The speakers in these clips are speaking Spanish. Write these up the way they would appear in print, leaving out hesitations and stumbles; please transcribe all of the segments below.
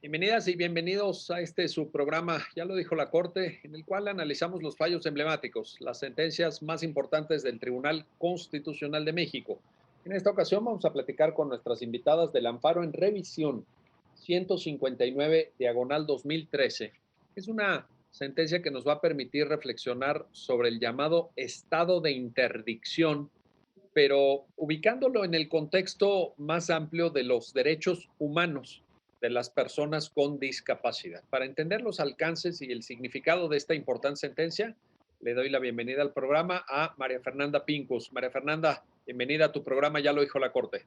Bienvenidas y bienvenidos a este su programa, ya lo dijo la Corte, en el cual analizamos los fallos emblemáticos, las sentencias más importantes del Tribunal Constitucional de México. En esta ocasión vamos a platicar con nuestras invitadas del amparo en revisión 159 diagonal 2013. Es una sentencia que nos va a permitir reflexionar sobre el llamado estado de interdicción, pero ubicándolo en el contexto más amplio de los derechos humanos de las personas con discapacidad. Para entender los alcances y el significado de esta importante sentencia, le doy la bienvenida al programa a María Fernanda Pincus. María Fernanda, bienvenida a tu programa, ya lo dijo la Corte.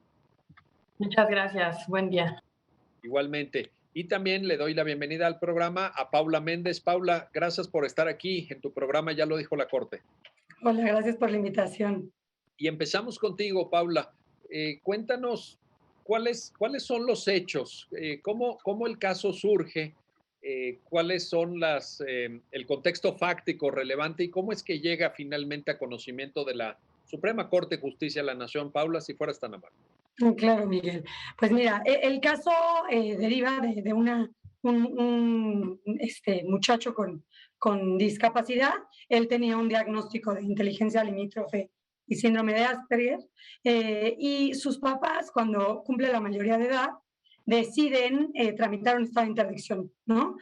Muchas gracias, buen día. Igualmente. Y también le doy la bienvenida al programa a Paula Méndez. Paula, gracias por estar aquí en tu programa, ya lo dijo la Corte. Hola, gracias por la invitación. Y empezamos contigo, Paula. Cuéntanos cuáles son los hechos, cómo el caso surge, cuáles son el contexto fáctico relevante y cómo es que llega finalmente a conocimiento de la Suprema Corte de Justicia de la Nación. Paula, si fueras tan amable. Claro, Miguel. Pues mira, el caso deriva de un muchacho con discapacidad. Él tenía un diagnóstico de inteligencia limítrofe y síndrome de Asperger, y sus papás, cuando cumple la mayoría de edad, deciden tramitar un estado de interdicción, ¿no?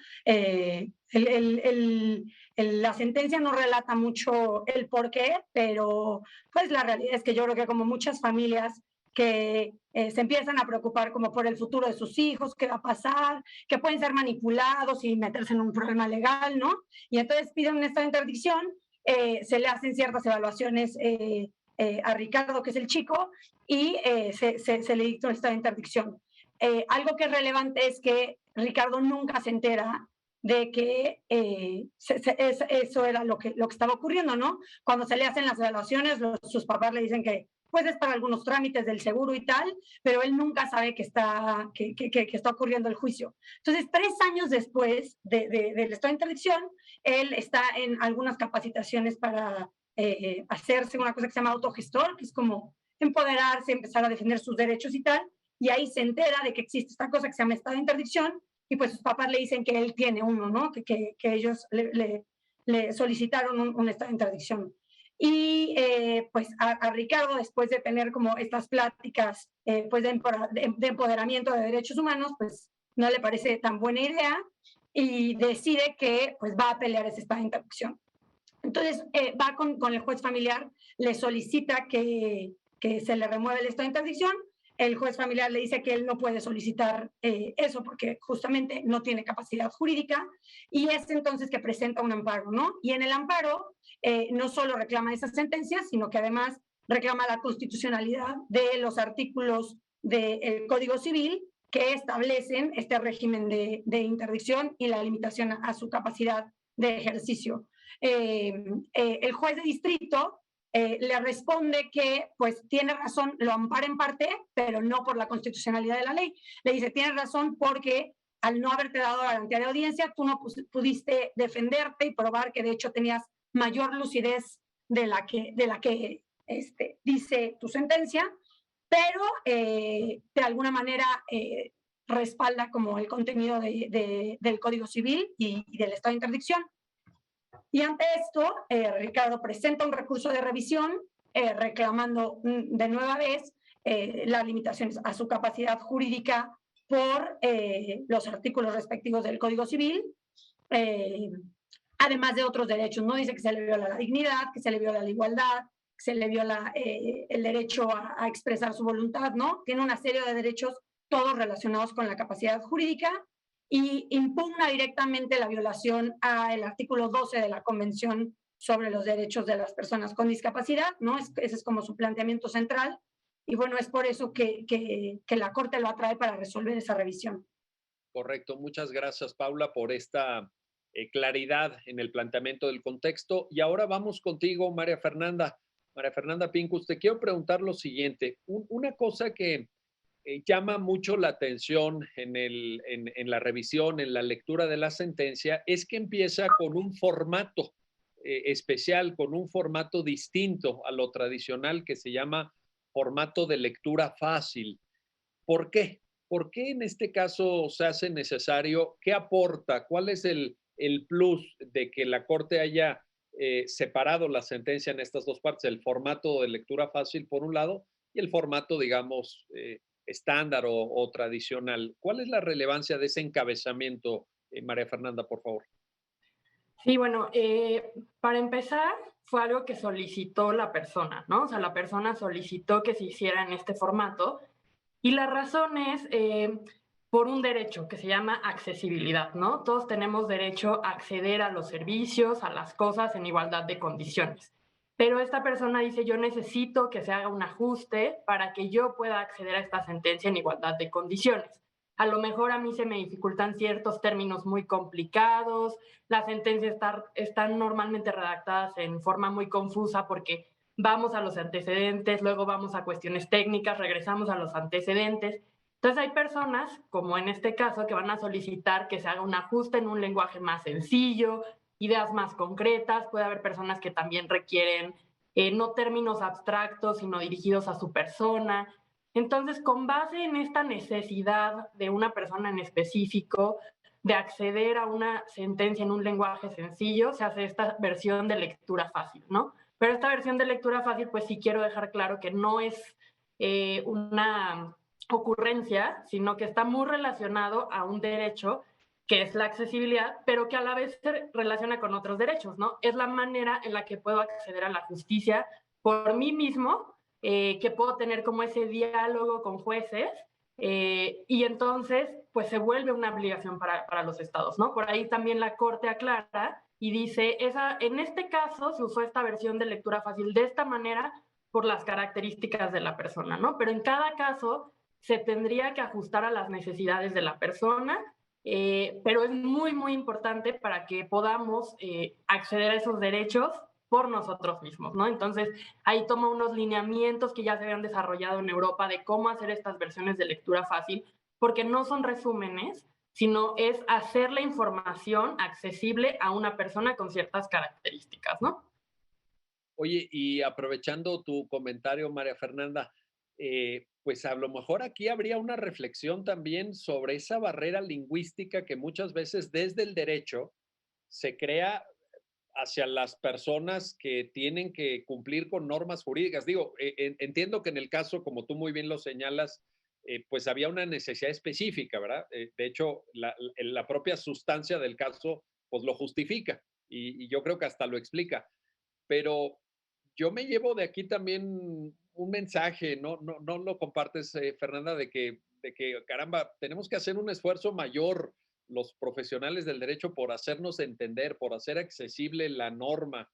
La sentencia no relata mucho el por qué, pero pues la realidad es que yo creo que como muchas familias que se empiezan a preocupar como por el futuro de sus hijos, qué va a pasar, que pueden ser manipulados y meterse en un problema legal, ¿no? Y entonces piden un estado de interdicción, se le hacen ciertas evaluaciones a Ricardo, que es el chico, y se le dicta un estado de interdicción. Algo que es relevante es que Ricardo nunca se entera de que eso era lo que estaba ocurriendo, ¿no? Cuando se le hacen las evaluaciones, sus papás le dicen que pues es para algunos trámites del seguro y tal, pero él nunca sabe que está ocurriendo el juicio. Entonces, 3 años después del estado de interdicción, él está en algunas capacitaciones para hacerse una cosa que se llama autogestor, que es como empoderarse, empezar a defender sus derechos y tal, y ahí se entera de que existe esta cosa que se llama estado de interdicción, y pues sus papás le dicen que él tiene uno, ¿no? Que ellos le solicitaron un estado de interdicción. Y pues a Ricardo, después de tener como estas pláticas pues de empoderamiento de derechos humanos, pues no le parece tan buena idea y decide que pues va a pelear ese estado de interdicción. Entonces va con el juez familiar, le solicita que se le remueva el estado de interdicción. El juez familiar le dice que él no puede solicitar eso porque justamente no tiene capacidad jurídica, y es entonces que presenta un amparo, ¿no? Y en el amparo no solo reclama esa sentencia, sino que además reclama la constitucionalidad de los artículos del Código Civil que establecen este régimen de interdicción y la limitación a su capacidad de ejercicio. El juez de distrito le responde que pues tiene razón, lo ampara en parte, pero no por la constitucionalidad de la ley. Le dice, tienes razón porque al no haberte dado garantía de audiencia, tú no pudiste defenderte y probar que de hecho tenías mayor lucidez de la que dice tu sentencia, pero de alguna manera respalda como el contenido del Código Civil y del estado de interdicción. Y ante esto, Ricardo presenta un recurso de revisión reclamando de nueva vez las limitaciones a su capacidad jurídica por los artículos respectivos del Código Civil, además de otros derechos, ¿no? Dice que se le viola la dignidad, que se le viola la igualdad, que se le viola el derecho a expresar su voluntad, ¿no? Tiene una serie de derechos, todos relacionados con la capacidad jurídica, y impugna directamente la violación al artículo 12 de la Convención sobre los Derechos de las Personas con Discapacidad, ¿no? Ese es como su planteamiento central, y bueno, es por eso que la Corte lo atrae para resolver esa revisión. Correcto, muchas gracias, Paula, por esta claridad en el planteamiento del contexto. Y ahora vamos contigo, María Fernanda. María Fernanda Pincus, te quiero preguntar lo siguiente. Una cosa que llama mucho la atención en la revisión, en la lectura de la sentencia, es que empieza con un formato especial, con un formato distinto a lo tradicional que se llama formato de lectura fácil. ¿Por qué? ¿Por qué en este caso se hace necesario? ¿Qué aporta? ¿Cuál es el plus de que la Corte haya separado la sentencia en estas dos partes? El formato de lectura fácil, por un lado, y el formato, digamos, estándar o tradicional. ¿Cuál es la relevancia de ese encabezamiento, María Fernanda, por favor? Sí, bueno, para empezar, fue algo que solicitó la persona, ¿no? O sea, la persona solicitó que se hiciera en este formato y la razón es por un derecho que se llama accesibilidad, ¿no? Todos tenemos derecho a acceder a los servicios, a las cosas en igualdad de condiciones. Pero esta persona dice, yo necesito que se haga un ajuste para que yo pueda acceder a esta sentencia en igualdad de condiciones. A lo mejor a mí se me dificultan ciertos términos muy complicados, las sentencias están normalmente redactadas en forma muy confusa porque vamos a los antecedentes, luego vamos a cuestiones técnicas, regresamos a los antecedentes. Entonces hay personas, como en este caso, que van a solicitar que se haga un ajuste en un lenguaje más sencillo, ideas más concretas. Puede haber personas que también requieren no términos abstractos, sino dirigidos a su persona. Entonces, con base en esta necesidad de una persona en específico de acceder a una sentencia en un lenguaje sencillo, se hace esta versión de lectura fácil, ¿no? Pero esta versión de lectura fácil, pues sí quiero dejar claro que no es una ocurrencia, sino que está muy relacionado a un derecho que es la accesibilidad, pero que a la vez se relaciona con otros derechos, ¿no? Es la manera en la que puedo acceder a la justicia por mí mismo, que puedo tener como ese diálogo con jueces, y entonces pues se vuelve una obligación para los estados, ¿no? Por ahí también la Corte aclara y dice, en este caso se usó esta versión de lectura fácil de esta manera por las características de la persona, ¿no? Pero en cada caso se tendría que ajustar a las necesidades de la persona, pero es muy, muy importante para que podamos acceder a esos derechos por nosotros mismos, ¿no? Entonces, ahí toma unos lineamientos que ya se habían desarrollado en Europa de cómo hacer estas versiones de lectura fácil, porque no son resúmenes, sino es hacer la información accesible a una persona con ciertas características, ¿no? Oye, y aprovechando tu comentario, María Fernanda, pues a lo mejor aquí habría una reflexión también sobre esa barrera lingüística que muchas veces desde el derecho se crea hacia las personas que tienen que cumplir con normas jurídicas. Digo, entiendo que en el caso, como tú muy bien lo señalas, pues había una necesidad específica, ¿verdad? De hecho, la propia sustancia del caso, pues lo justifica y yo creo que hasta lo explica. Pero yo me llevo de aquí también un mensaje, no lo compartes, Fernanda, de que, caramba, tenemos que hacer un esfuerzo mayor los profesionales del derecho por hacernos entender, por hacer accesible la norma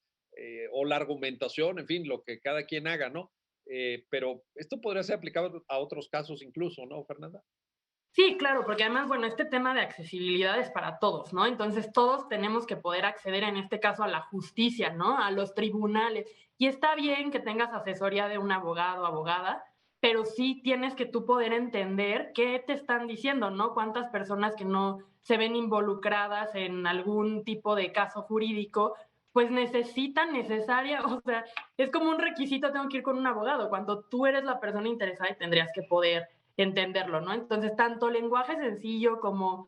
o la argumentación, en fin, lo que cada quien haga, ¿no? Pero esto podría ser aplicado a otros casos incluso, ¿no, Fernanda? Sí, claro, porque además, bueno, este tema de accesibilidad es para todos, ¿no? Entonces todos tenemos que poder acceder, en este caso, a la justicia, ¿no? A los tribunales. Y está bien que tengas asesoría de un abogado o abogada, pero sí tienes que tú poder entender qué te están diciendo, ¿no? Cuántas personas que no se ven involucradas en algún tipo de caso jurídico, pues necesitan necesaria, o sea, es como un requisito, tengo que ir con un abogado, cuando tú eres la persona interesada y tendrías que poder entenderlo, ¿no? Entonces, tanto lenguaje sencillo como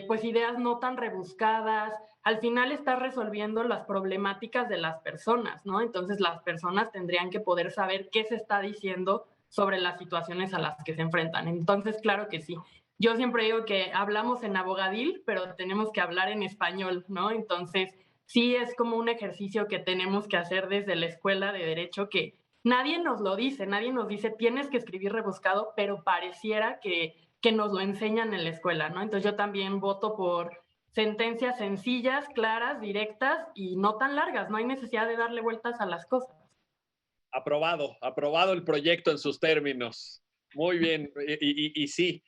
pues ideas no tan rebuscadas, al final estás resolviendo las problemáticas de las personas, ¿no? Entonces, las personas tendrían que poder saber qué se está diciendo sobre las situaciones a las que se enfrentan. Entonces, claro que sí. Yo siempre digo que hablamos en abogadil, pero tenemos que hablar en español, ¿no? Entonces, sí es como un ejercicio que tenemos que hacer desde la escuela de derecho que nadie nos lo dice, nadie nos dice tienes que escribir rebuscado, pero pareciera que nos lo enseñan en la escuela, ¿no? Entonces yo también voto por sentencias sencillas, claras, directas y no tan largas, no hay necesidad de darle vueltas a las cosas. Aprobado, aprobado el proyecto en sus términos. Muy bien, y sí,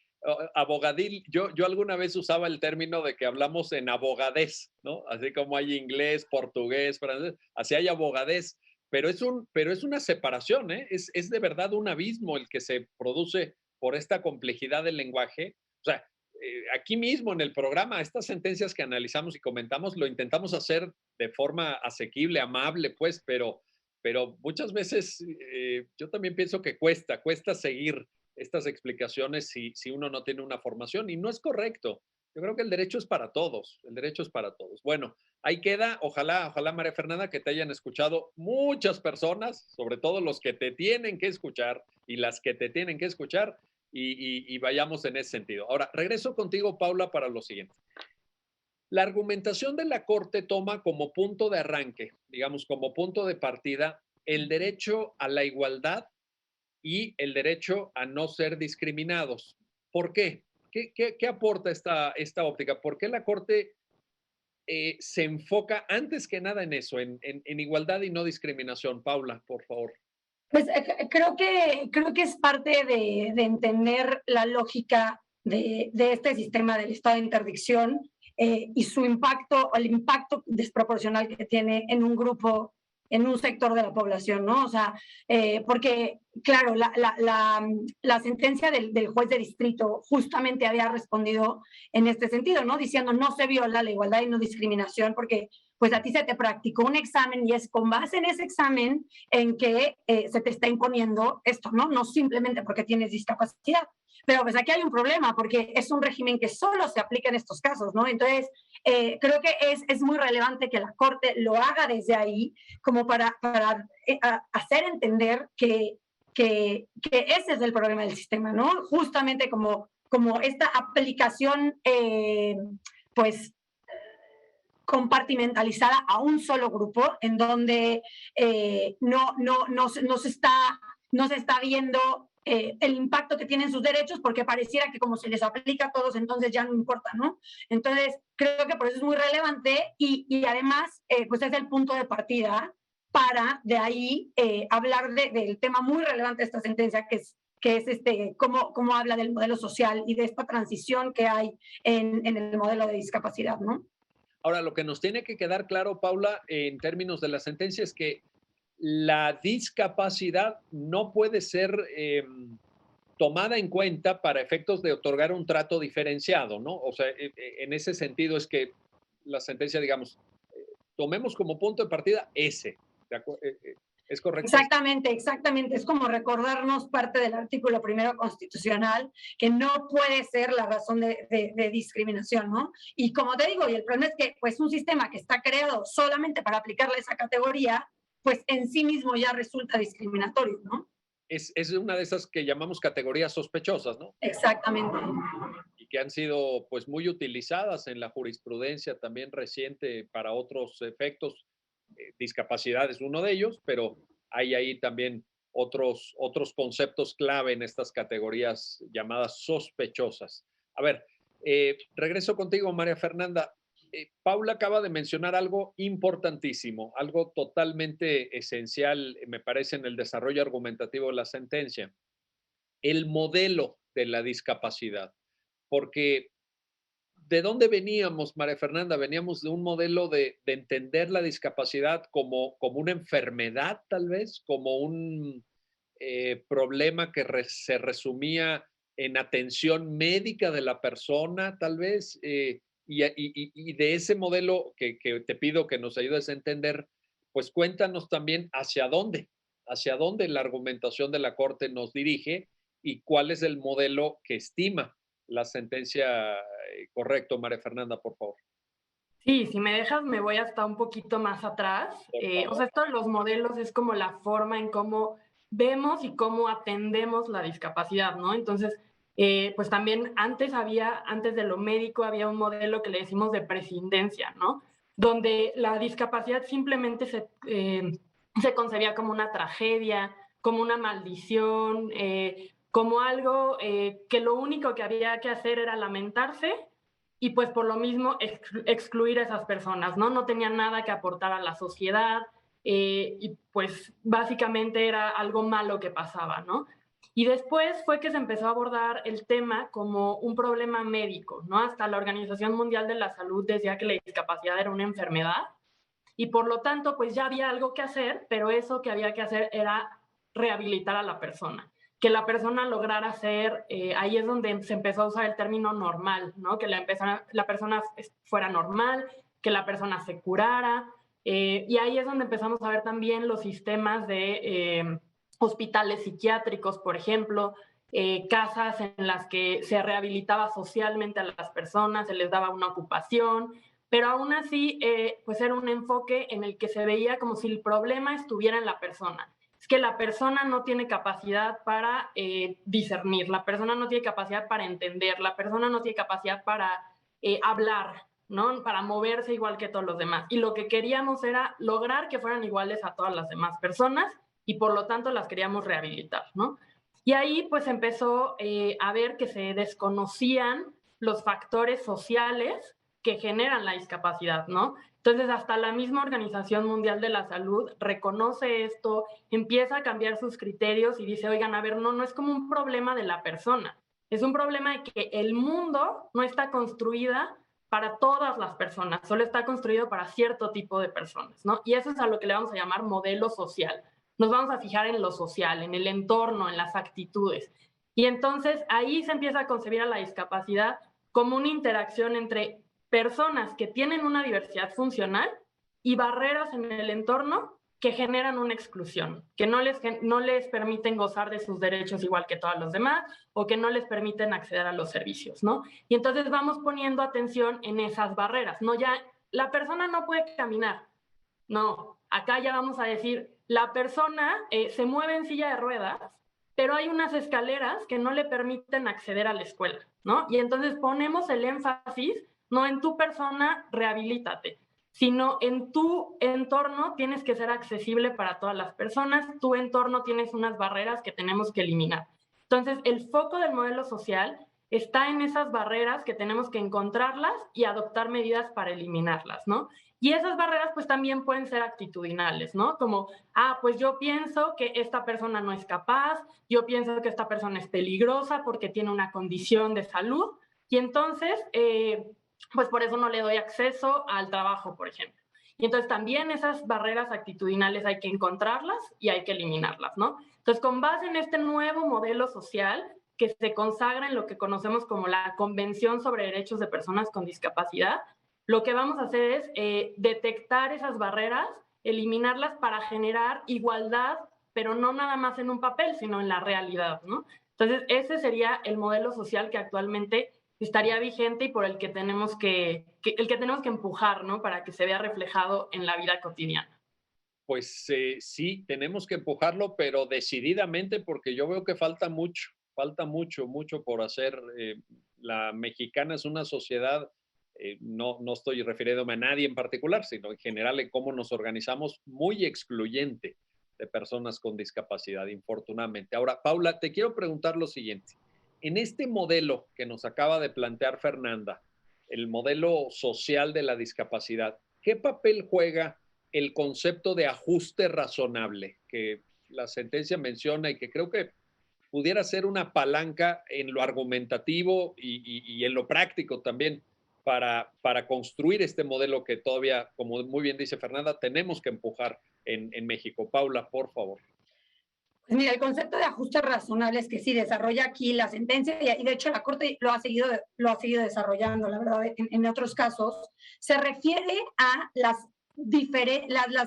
abogadil, yo alguna vez usaba el término de que hablamos en abogadés, ¿no? Así como hay inglés, portugués, francés, así hay abogadés, pero es una separación, ¿eh? Es de verdad un abismo el que se produce por esta complejidad del lenguaje. O sea, aquí mismo en el programa, estas sentencias que analizamos y comentamos, lo intentamos hacer de forma asequible, amable, pues, pero muchas veces yo también pienso que cuesta seguir estas explicaciones si uno no tiene una formación y no es correcto. Yo creo que el derecho es para todos, el derecho es para todos. Bueno, ahí queda, ojalá María Fernanda, que te hayan escuchado muchas personas, sobre todo los que te tienen que escuchar y las que te tienen que escuchar, y vayamos en ese sentido. Ahora, regreso contigo, Paula, para lo siguiente. La argumentación de la Corte toma como punto de arranque, digamos, como punto de partida, el derecho a la igualdad y el derecho a no ser discriminados. ¿Por qué? ¿Qué aporta esta óptica? ¿Por qué la Corte se enfoca antes que nada en eso, en igualdad y no discriminación? Paula, por favor. Pues creo que es parte de entender la lógica de este sistema del estado de interdicción y su impacto, o el impacto desproporcional que tiene en un grupo, en un sector de la población, ¿no? O sea, porque, claro, la sentencia del juez de distrito justamente había respondido en este sentido, ¿no? Diciendo no se viola la igualdad y no discriminación porque pues a ti se te practicó un examen y es con base en ese examen en que se te está imponiendo esto, ¿no? No simplemente porque tienes discapacidad. Pero pues aquí hay un problema porque es un régimen que solo se aplica en estos casos, ¿no? Entonces, creo que es muy relevante que la Corte lo haga desde ahí como para hacer entender que ese es el problema del sistema, ¿no? Justamente como esta aplicación, pues, compartimentalizada a un solo grupo, en donde no se está viendo el impacto que tienen sus derechos, porque pareciera que como se les aplica a todos, entonces ya no importa, ¿no? Entonces, creo que por eso es muy relevante y además, pues es el punto de partida para de ahí hablar del tema muy relevante de esta sentencia, que es cómo habla del modelo social y de esta transición que hay en el modelo de discapacidad, ¿no? Ahora, lo que nos tiene que quedar claro, Paula, en términos de la sentencia es que la discapacidad no puede ser tomada en cuenta para efectos de otorgar un trato diferenciado, ¿no? O sea, en ese sentido es que la sentencia, digamos, tomemos como punto de partida ese. ¿Es correcto? Exactamente. Es como recordarnos parte del artículo primero constitucional, que no puede ser la razón de discriminación, ¿no? Y como te digo, y el problema es que pues un sistema que está creado solamente para aplicarle esa categoría, pues en sí mismo ya resulta discriminatorio, ¿no? Es una de esas que llamamos categorías sospechosas, ¿no? Exactamente. Y que han sido pues muy utilizadas en la jurisprudencia también reciente para otros efectos. Discapacidad es uno de ellos, pero hay ahí también otros conceptos clave en estas categorías llamadas sospechosas. A ver, regreso contigo, María Fernanda. Paula acaba de mencionar algo importantísimo, algo totalmente esencial, me parece, en el desarrollo argumentativo de la sentencia, el modelo de la discapacidad. Porque ¿de dónde veníamos, María Fernanda? Veníamos de un modelo de entender la discapacidad como una enfermedad, tal vez, como un problema que se resumía en atención médica de la persona, tal vez, y de ese modelo que te pido que nos ayudes a entender, pues cuéntanos también hacia dónde la argumentación de la Corte nos dirige y cuál es el modelo que estima la sentencia. Correcto, María Fernanda, por favor. Sí, si me dejas, me voy hasta un poquito más atrás. O sea, esto de los modelos es como la forma en cómo vemos y cómo atendemos la discapacidad, ¿no? Entonces, pues también antes de lo médico, había un modelo que le decimos de prescindencia, ¿no? Donde la discapacidad simplemente se concebía como una tragedia, como una maldición, como algo que lo único que había que hacer era lamentarse y pues por lo mismo excluir a esas personas, ¿no? No tenían nada que aportar a la sociedad y pues básicamente era algo malo que pasaba, ¿no? Y después fue que se empezó a abordar el tema como un problema médico, ¿no? Hasta la Organización Mundial de la Salud decía que la discapacidad era una enfermedad y por lo tanto pues ya había algo que hacer, pero eso que había que hacer era rehabilitar a la persona, que la persona lograra ser, ahí es donde se empezó a usar el término normal, ¿no? Que la persona fuera normal, que la persona se curara, y ahí es donde empezamos a ver también los sistemas de hospitales psiquiátricos, por ejemplo, casas en las que se rehabilitaba socialmente a las personas, se les daba una ocupación, pero aún así pues era un enfoque en el que se veía como si el problema estuviera en la persona. Es que la persona no tiene capacidad para discernir, la persona no tiene capacidad para entender, la persona no tiene capacidad para hablar, ¿no? Para moverse igual que todos los demás. Y lo que queríamos era lograr que fueran iguales a todas las demás personas y por lo tanto las queríamos rehabilitar, ¿no? Y ahí pues empezó a ver que se desconocían los factores sociales que generan la discapacidad, ¿no? Entonces, hasta la misma Organización Mundial de la Salud reconoce esto, empieza a cambiar sus criterios y dice, oigan, a ver, no es como un problema de la persona, es un problema de que el mundo no está construida para todas las personas, solo está construido para cierto tipo de personas, ¿no? Y eso es a lo que le vamos a llamar modelo social. Nos vamos a fijar en lo social, en el entorno, en las actitudes. Y entonces ahí se empieza a concebir a la discapacidad como una interacción entre personas que tienen una diversidad funcional y barreras en el entorno que generan una exclusión, que no les permiten gozar de sus derechos igual que todos los demás o que no les permiten acceder a los servicios, ¿no? Y entonces vamos poniendo atención en esas barreras, ¿no? Ya la persona no puede caminar, no, acá ya vamos a decir, la persona se mueve en silla de ruedas, pero hay unas escaleras que no le permiten acceder a la escuela, ¿no? Y entonces ponemos el énfasis no en tu persona, rehabilítate, sino en tu entorno tienes que ser accesible para todas las personas, tu entorno tienes unas barreras que tenemos que eliminar. Entonces, el foco del modelo social está en esas barreras que tenemos que encontrarlas y adoptar medidas para eliminarlas, ¿no? Y esas barreras pues también pueden ser actitudinales, ¿no? Como, pues yo pienso que esta persona no es capaz, yo pienso que esta persona es peligrosa porque tiene una condición de salud y entonces, pues por eso no le doy acceso al trabajo, por ejemplo. Y entonces también esas barreras actitudinales hay que encontrarlas y hay que eliminarlas, ¿no? Entonces, con base en este nuevo modelo social que se consagra en lo que conocemos como la Convención sobre Derechos de Personas con Discapacidad, lo que vamos a hacer es detectar esas barreras, eliminarlas para generar igualdad, pero no nada más en un papel, sino en la realidad, ¿no? Entonces, ese sería el modelo social que actualmente estaría vigente y por el que tenemos que empujar, ¿no? Para que se vea reflejado en la vida cotidiana. Pues sí, tenemos que empujarlo, pero decididamente, porque yo veo que falta mucho por hacer. La mexicana es una sociedad, no estoy refiriéndome a nadie en particular, sino en general en cómo nos organizamos, muy excluyente de personas con discapacidad, infortunadamente. Ahora, Paula, te quiero preguntar lo siguiente. En este modelo que nos acaba de plantear Fernanda, el modelo social de la discapacidad, ¿qué papel juega el concepto de ajuste razonable que la sentencia menciona y que creo que pudiera ser una palanca en lo argumentativo y en lo práctico también para construir este modelo que todavía, como muy bien dice Fernanda, tenemos que empujar en México? Paula, por favor. Pues mira, el concepto de ajustes razonables que sí desarrolla aquí la sentencia, y de hecho la Corte lo ha seguido desarrollando, la verdad, en otros casos, se refiere a las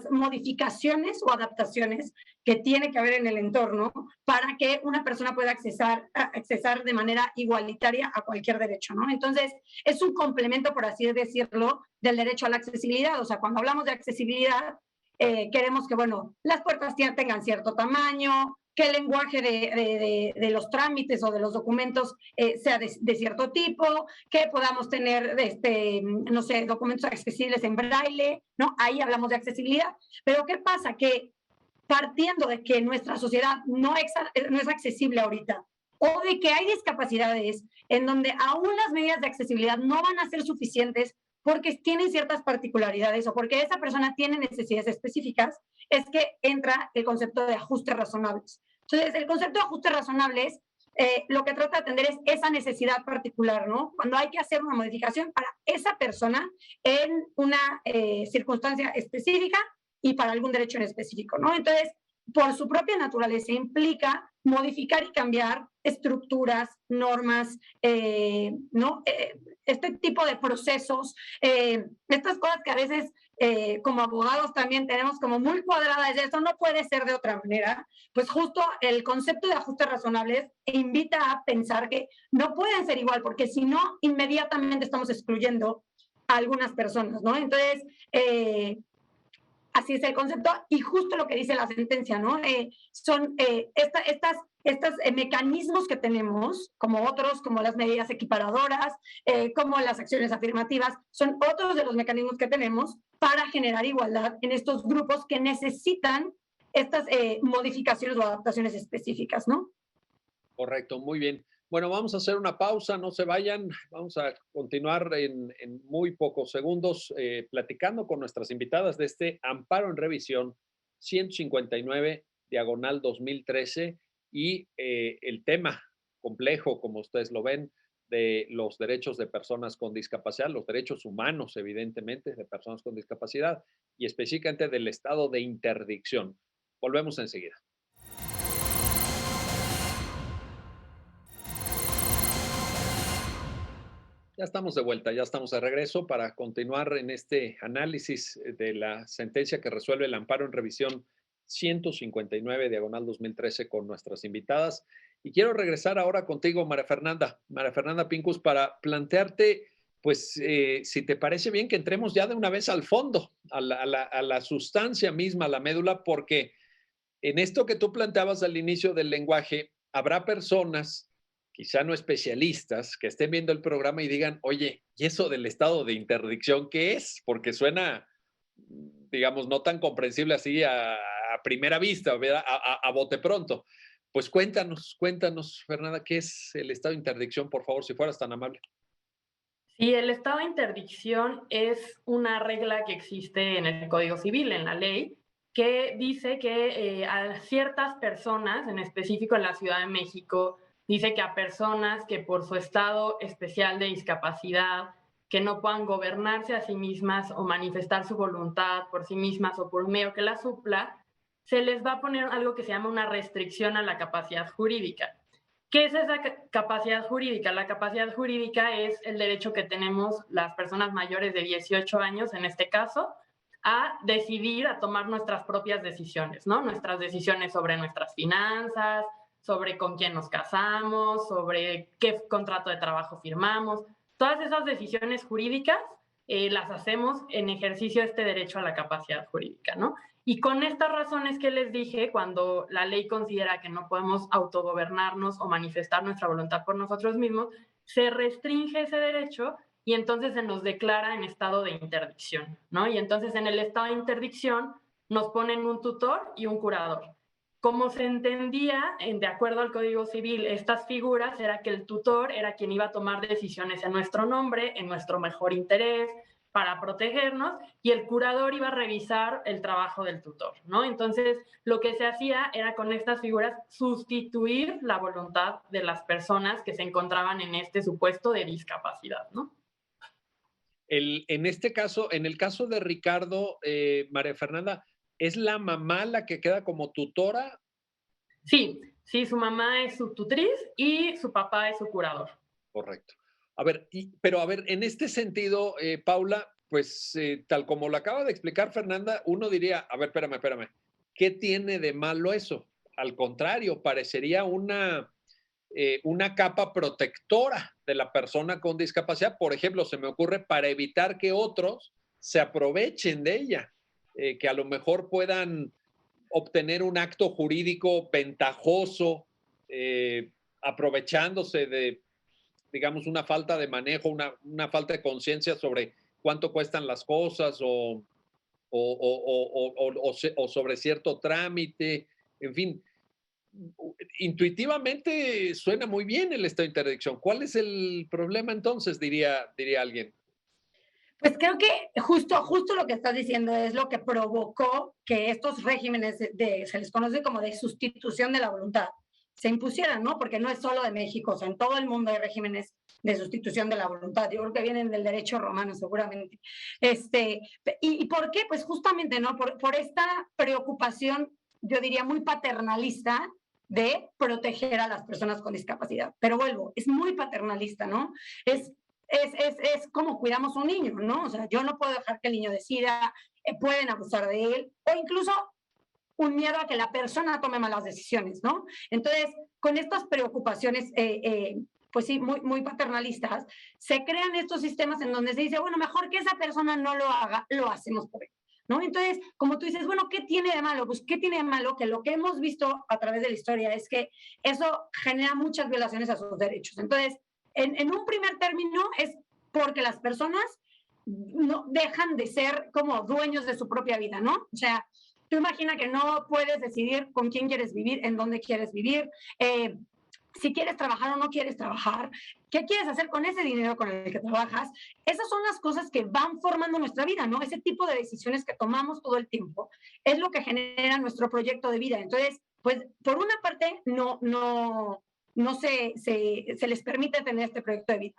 modificaciones o adaptaciones que tiene que haber en el entorno para que una persona pueda accesar de manera igualitaria a cualquier derecho, ¿no? Entonces, es un complemento, por así decirlo, del derecho a la accesibilidad. O sea, cuando hablamos de accesibilidad, queremos que, bueno, las puertas tengan cierto tamaño, que el lenguaje de los trámites o de los documentos sea de cierto tipo, que podamos tener, no sé, documentos accesibles en braille, ¿no? Ahí hablamos de accesibilidad. Pero ¿qué pasa? Que partiendo de que nuestra sociedad no es accesible ahorita, o de que hay discapacidades en donde aún las medidas de accesibilidad no van a ser suficientes porque tienen ciertas particularidades o porque esa persona tiene necesidades específicas, es que entra el concepto de ajustes razonables. Entonces, el concepto de ajustes razonables lo que trata de atender es esa necesidad particular, ¿no? Cuando hay que hacer una modificación para esa persona en una circunstancia específica y para algún derecho en específico, ¿no? Entonces, por su propia naturaleza, implica modificar y cambiar estructuras, normas, ¿no? este tipo de procesos, estas cosas que a veces como abogados también tenemos como muy cuadradas, de esto no puede ser de otra manera, pues justo el concepto de ajustes razonables invita a pensar que no pueden ser igual, porque si no, inmediatamente estamos excluyendo a algunas personas, ¿no? Entonces, así es el concepto y justo lo que dice la sentencia, ¿no? Son estos mecanismos que tenemos, como otros, como las medidas equiparadoras, como las acciones afirmativas, son otros de los mecanismos que tenemos para generar igualdad en estos grupos que necesitan estas modificaciones o adaptaciones específicas, ¿no? Correcto, muy bien. Bueno, vamos a hacer una pausa, no se vayan, vamos a continuar en muy pocos segundos platicando con nuestras invitadas de este amparo en revisión 159, diagonal 2013, y el tema complejo, como ustedes lo ven, de los derechos de personas con discapacidad, los derechos humanos, evidentemente, de personas con discapacidad, y específicamente del estado de interdicción. Volvemos enseguida. Ya estamos de vuelta, ya estamos de regreso para continuar en este análisis de la sentencia que resuelve el amparo en revisión 159, diagonal 2013, con nuestras invitadas. Y quiero regresar ahora contigo, María Fernanda Pincus, para plantearte, pues, si te parece bien que entremos ya de una vez al fondo, a la sustancia misma, a la médula, porque en esto que tú planteabas al inicio del lenguaje, habrá personas, quizá no especialistas, que estén viendo el programa y digan, oye, ¿y eso del estado de interdicción qué es? Porque suena, digamos, no tan comprensible así a primera vista, ¿verdad? A bote pronto. Pues cuéntanos, Fernanda, ¿qué es el estado de interdicción, por favor, si fueras tan amable? Sí, el estado de interdicción es una regla que existe en el Código Civil, en la ley, que dice que a ciertas personas, en específico en la Ciudad de México, dice que a personas que por su estado especial de discapacidad, que no puedan gobernarse a sí mismas o manifestar su voluntad por sí mismas o por un medio que la supla, se les va a poner algo que se llama una restricción a la capacidad jurídica. ¿Qué es esa capacidad jurídica? La capacidad jurídica es el derecho que tenemos las personas mayores de 18 años, en este caso, a decidir, a tomar nuestras propias decisiones, ¿no? Nuestras decisiones sobre nuestras finanzas, sobre con quién nos casamos, sobre qué contrato de trabajo firmamos. Todas esas decisiones jurídicas las hacemos en ejercicio de este derecho a la capacidad jurídica, ¿no? Y con estas razones que les dije, cuando la ley considera que no podemos autogobernarnos o manifestar nuestra voluntad por nosotros mismos, se restringe ese derecho y entonces se nos declara en estado de interdicción, ¿no? Y entonces en el estado de interdicción nos ponen un tutor y un curador. Como se entendía, de acuerdo al Código Civil, estas figuras era que el tutor era quien iba a tomar decisiones en nuestro nombre, en nuestro mejor interés, para protegernos, y el curador iba a revisar el trabajo del tutor, ¿no? Entonces, lo que se hacía era con estas figuras sustituir la voluntad de las personas que se encontraban en este supuesto de discapacidad, ¿no? En este caso, en el caso de Ricardo, María Fernanda, ¿es la mamá la que queda como tutora? Sí, sí, su mamá es su tutriz y su papá es su curador. Correcto. A ver, pero a ver, en este sentido, Paula, pues tal como lo acaba de explicar Fernanda, uno diría, a ver, espérame, ¿qué tiene de malo eso? Al contrario, parecería una capa protectora de la persona con discapacidad. Por ejemplo, se me ocurre para evitar que otros se aprovechen de ella, que a lo mejor puedan obtener un acto jurídico ventajoso, aprovechándose de, digamos, una falta de manejo, una falta de conciencia sobre cuánto cuestan las cosas o sobre cierto trámite, en fin. Intuitivamente suena muy bien el estado de interdicción. ¿Cuál es el problema entonces, diría alguien? Pues creo que justo lo que estás diciendo es lo que provocó que estos regímenes se les conoce como de sustitución de la voluntad, se impusieran, ¿no? Porque no es solo de México, o sea, en todo el mundo hay regímenes de sustitución de la voluntad. Yo creo que vienen del derecho romano, seguramente. ¿Y por qué? Pues justamente, ¿no? Por esta preocupación, yo diría, muy paternalista de proteger a las personas con discapacidad. Pero vuelvo, es muy paternalista, ¿no? Es es como cuidamos a un niño, ¿no? O sea, yo no puedo dejar que el niño decida, pueden abusar de él, o incluso un miedo a que la persona tome malas decisiones, ¿no? Entonces, con estas preocupaciones, pues sí, muy paternalistas, se crean estos sistemas en donde se dice, bueno, mejor que esa persona no lo haga, lo hacemos por él, ¿no? Entonces, como tú dices, bueno, ¿qué tiene de malo? Pues, ¿qué tiene de malo? Que lo que hemos visto a través de la historia es que eso genera muchas violaciones a sus derechos. Entonces, en un primer término es porque las personas no dejan de ser como dueños de su propia vida, ¿no? O sea, tú imagina que no puedes decidir con quién quieres vivir, en dónde quieres vivir, si quieres trabajar o no quieres trabajar, qué quieres hacer con ese dinero con el que trabajas. Esas son las cosas que van formando nuestra vida, ¿no? Ese tipo de decisiones que tomamos todo el tiempo es lo que genera nuestro proyecto de vida. Entonces, pues, por una parte, no se les permite tener este proyecto de vida.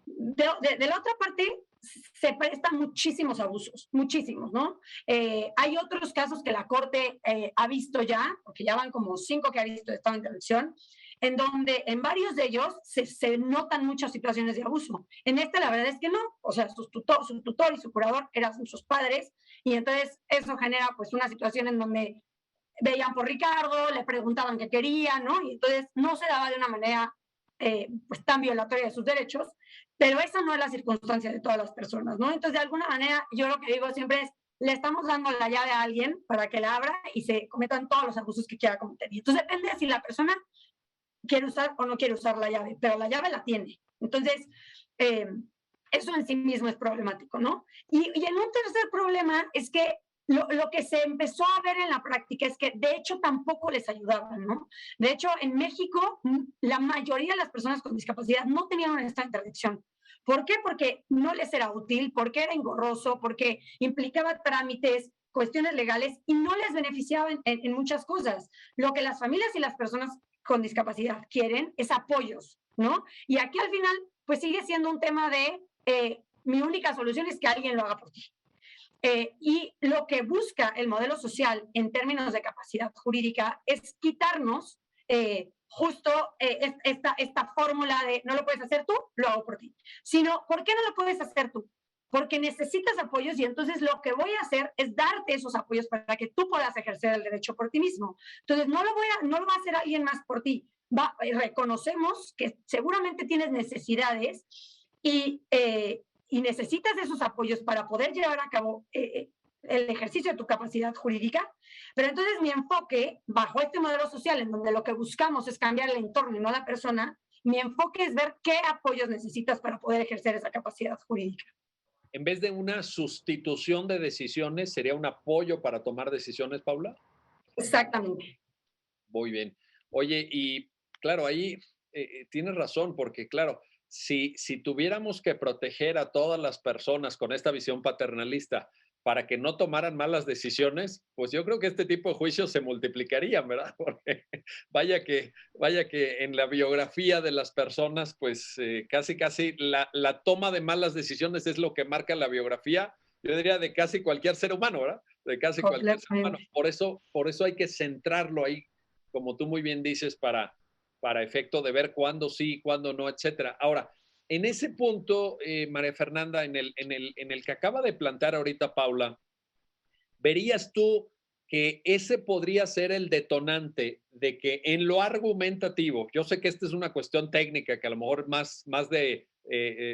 De la otra parte, se prestan muchísimos abusos, muchísimos, ¿no? Hay otros casos que la Corte ha visto ya, porque ya van como 5 que ha visto de estado de intervención, en donde en varios de ellos se notan muchas situaciones de abuso. En este la verdad es que no, o sea, su tutor y su curador eran sus padres, y entonces eso genera pues una situación en donde veían por Ricardo, le preguntaban qué quería, ¿no? Y entonces no se daba de una manera pues tan violatoria de sus derechos, pero esa no es la circunstancia de todas las personas, ¿no? Entonces, de alguna manera, yo lo que digo siempre es, le estamos dando la llave a alguien para que la abra y se cometan todos los abusos que quiera cometer. Y entonces depende de si la persona quiere usar o no quiere usar la llave, pero la llave la tiene. Entonces, eso en sí mismo es problemático, ¿no? Y en un tercer problema es que lo que se empezó a ver en la práctica es que de hecho tampoco les ayudaban, ¿no? De hecho, en México, la mayoría de las personas con discapacidad no tenían esta interdicción. ¿Por qué? Porque no les era útil, porque era engorroso, porque implicaba trámites, cuestiones legales y no les beneficiaba en muchas cosas. Lo que las familias y las personas con discapacidad quieren es apoyos, ¿no? Y aquí al final, pues sigue siendo un tema de mi única solución es que alguien lo haga por ti. Y lo que busca el modelo social en términos de capacidad jurídica es quitarnos justo esta fórmula de no lo puedes hacer tú, lo hago por ti. Sino, ¿por qué no lo puedes hacer tú? Porque necesitas apoyos y entonces lo que voy a hacer es darte esos apoyos para que tú puedas ejercer el derecho por ti mismo. Entonces, no lo va a hacer alguien más por ti. Reconocemos que seguramente tienes necesidades y necesitas esos apoyos para poder llevar a cabo el ejercicio de tu capacidad jurídica, pero entonces mi enfoque, bajo este modelo social, en donde lo que buscamos es cambiar el entorno y no la persona, mi enfoque es ver qué apoyos necesitas para poder ejercer esa capacidad jurídica. En vez de una sustitución de decisiones, ¿sería un apoyo para tomar decisiones, Paula? Exactamente. Muy bien. Oye, y claro, ahí tienes razón, porque claro, si tuviéramos que proteger a todas las personas con esta visión paternalista para que no tomaran malas decisiones, pues yo creo que este tipo de juicios se multiplicarían, ¿verdad? Porque vaya que en la biografía de las personas, pues casi la toma de malas decisiones es lo que marca la biografía, yo diría, de casi cualquier ser humano, ¿verdad? De casi cualquier ser humano. Por eso hay que centrarlo ahí, como tú muy bien dices, para efecto de ver cuándo sí, cuándo no, etcétera. Ahora, en ese punto, María Fernanda, en el que acaba de plantear ahorita Paula, ¿verías tú que ese podría ser el detonante de que en lo argumentativo, yo sé que esta es una cuestión técnica que a lo mejor más de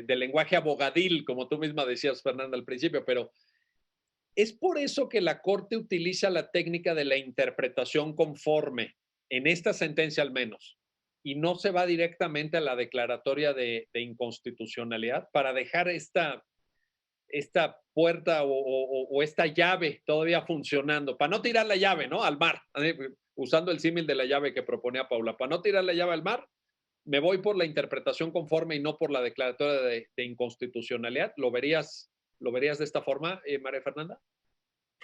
lenguaje abogadil, como tú misma decías, Fernanda, al principio, pero es por eso que la Corte utiliza la técnica de la interpretación conforme, en esta sentencia al menos, y no se va directamente a la declaratoria de inconstitucionalidad para dejar esta puerta o esta llave todavía funcionando, para no tirar la llave, ¿no? Al mar, usando el símil de la llave que proponía Paula, para no tirar la llave al mar, me voy por la interpretación conforme y no por la declaratoria de inconstitucionalidad. ¿Lo verías de esta forma, María Fernanda?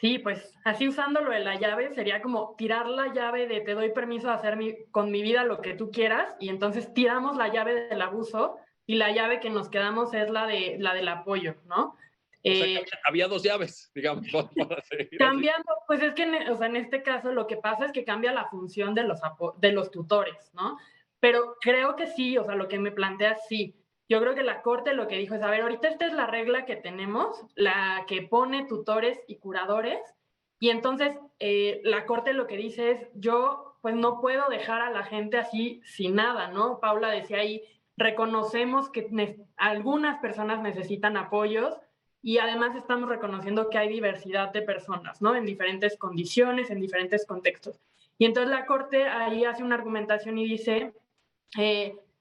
Sí, pues así usando lo de la llave sería como tirar la llave de te doy permiso de hacer con mi vida lo que tú quieras, y entonces tiramos la llave del abuso y la llave que nos quedamos es la del apoyo, ¿no? O sea, había dos llaves, digamos. Para seguir cambiando, así. Pues es que en este caso lo que pasa es que cambia la función de los tutores, ¿no? Pero creo que sí, o sea, lo que me planteas sí. Yo creo que la Corte lo que dijo es, a ver, ahorita esta es la regla que tenemos, la que pone tutores y curadores, y entonces la Corte lo que dice es, yo pues no puedo dejar a la gente así sin nada, ¿no? Paula decía ahí, reconocemos que algunas personas necesitan apoyos y además estamos reconociendo que hay diversidad de personas, ¿no? En diferentes condiciones, en diferentes contextos. Y entonces la Corte ahí hace una argumentación y dice,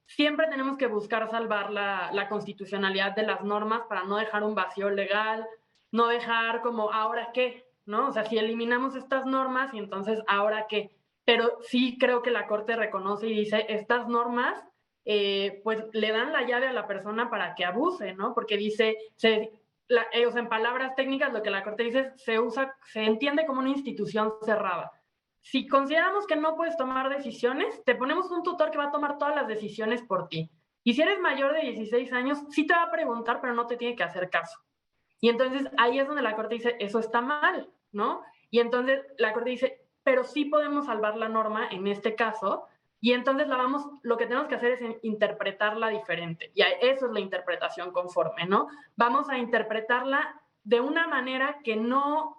siempre tenemos que buscar salvar la constitucionalidad de las normas para no dejar un vacío legal, no dejar como, ¿ahora qué? ¿No? O sea, si eliminamos estas normas y entonces, ¿ahora qué? Pero sí creo que la Corte reconoce y dice, estas normas pues le dan la llave a la persona para que abuse, ¿no? Porque dice, o sea, en palabras técnicas lo que la Corte dice es, se entiende como una institución cerrada. Si consideramos que no puedes tomar decisiones, te ponemos un tutor que va a tomar todas las decisiones por ti. Y si eres mayor de 16 años, sí te va a preguntar, pero no te tiene que hacer caso. Y entonces ahí es donde la Corte dice, eso está mal, ¿no? Y entonces la Corte dice, pero sí podemos salvar la norma en este caso, y entonces lo que tenemos que hacer es interpretarla diferente. Y eso es la interpretación conforme, ¿no? Vamos a interpretarla de una manera que no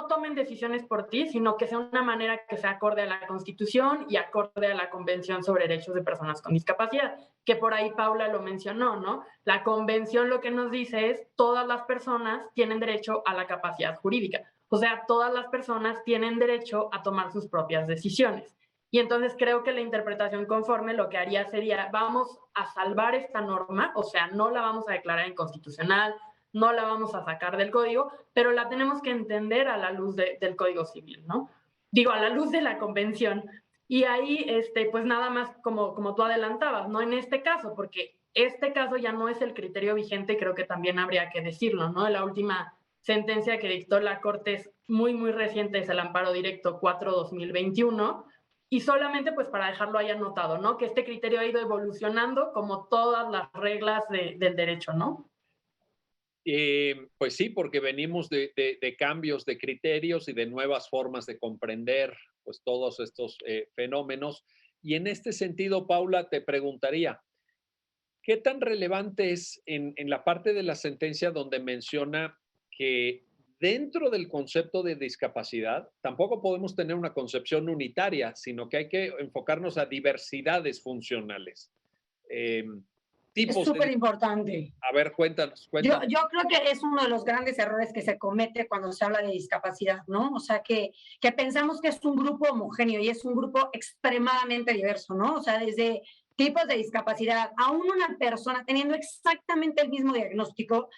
tomen decisiones por ti, sino que sea una manera que sea acorde a la Constitución y acorde a la Convención sobre Derechos de Personas con Discapacidad, que por ahí Paula lo mencionó, ¿no? La Convención lo que nos dice es todas las personas tienen derecho a la capacidad jurídica, o sea, todas las personas tienen derecho a tomar sus propias decisiones. Y entonces creo que la interpretación conforme lo que haría sería, vamos a salvar esta norma, o sea, no la vamos a declarar inconstitucional, no la vamos a sacar del código, pero la tenemos que entender a la luz del Código Civil, ¿no? Digo, a la luz de la Convención. Y ahí, pues nada más como tú adelantabas, ¿no? En este caso, porque este caso ya no es el criterio vigente, creo que también habría que decirlo, ¿no? La última sentencia que dictó la Corte es muy, muy reciente, es el amparo directo 4/2021, y solamente pues para dejarlo ahí anotado, ¿no? Que este criterio ha ido evolucionando como todas las reglas del derecho, ¿no? Pues sí, porque venimos de cambios de criterios y de nuevas formas de comprender pues todos estos fenómenos. Y en este sentido, Paula, te preguntaría, ¿qué tan relevante es en la parte de la sentencia donde menciona que dentro del concepto de discapacidad tampoco podemos tener una concepción unitaria, sino que hay que enfocarnos a diversidades funcionales? Eh, Es tipos súper de... importante. A ver, cuéntanos, Yo, cuéntanos. yo creo que es uno de los grandes errores que se comete cuando se habla de discapacidad, ¿no? O sea, que pensamos que es un grupo homogéneo y es un grupo extremadamente diverso, ¿no? O sea, desde tipos de discapacidad, aún una persona teniendo exactamente el mismo diagnóstico,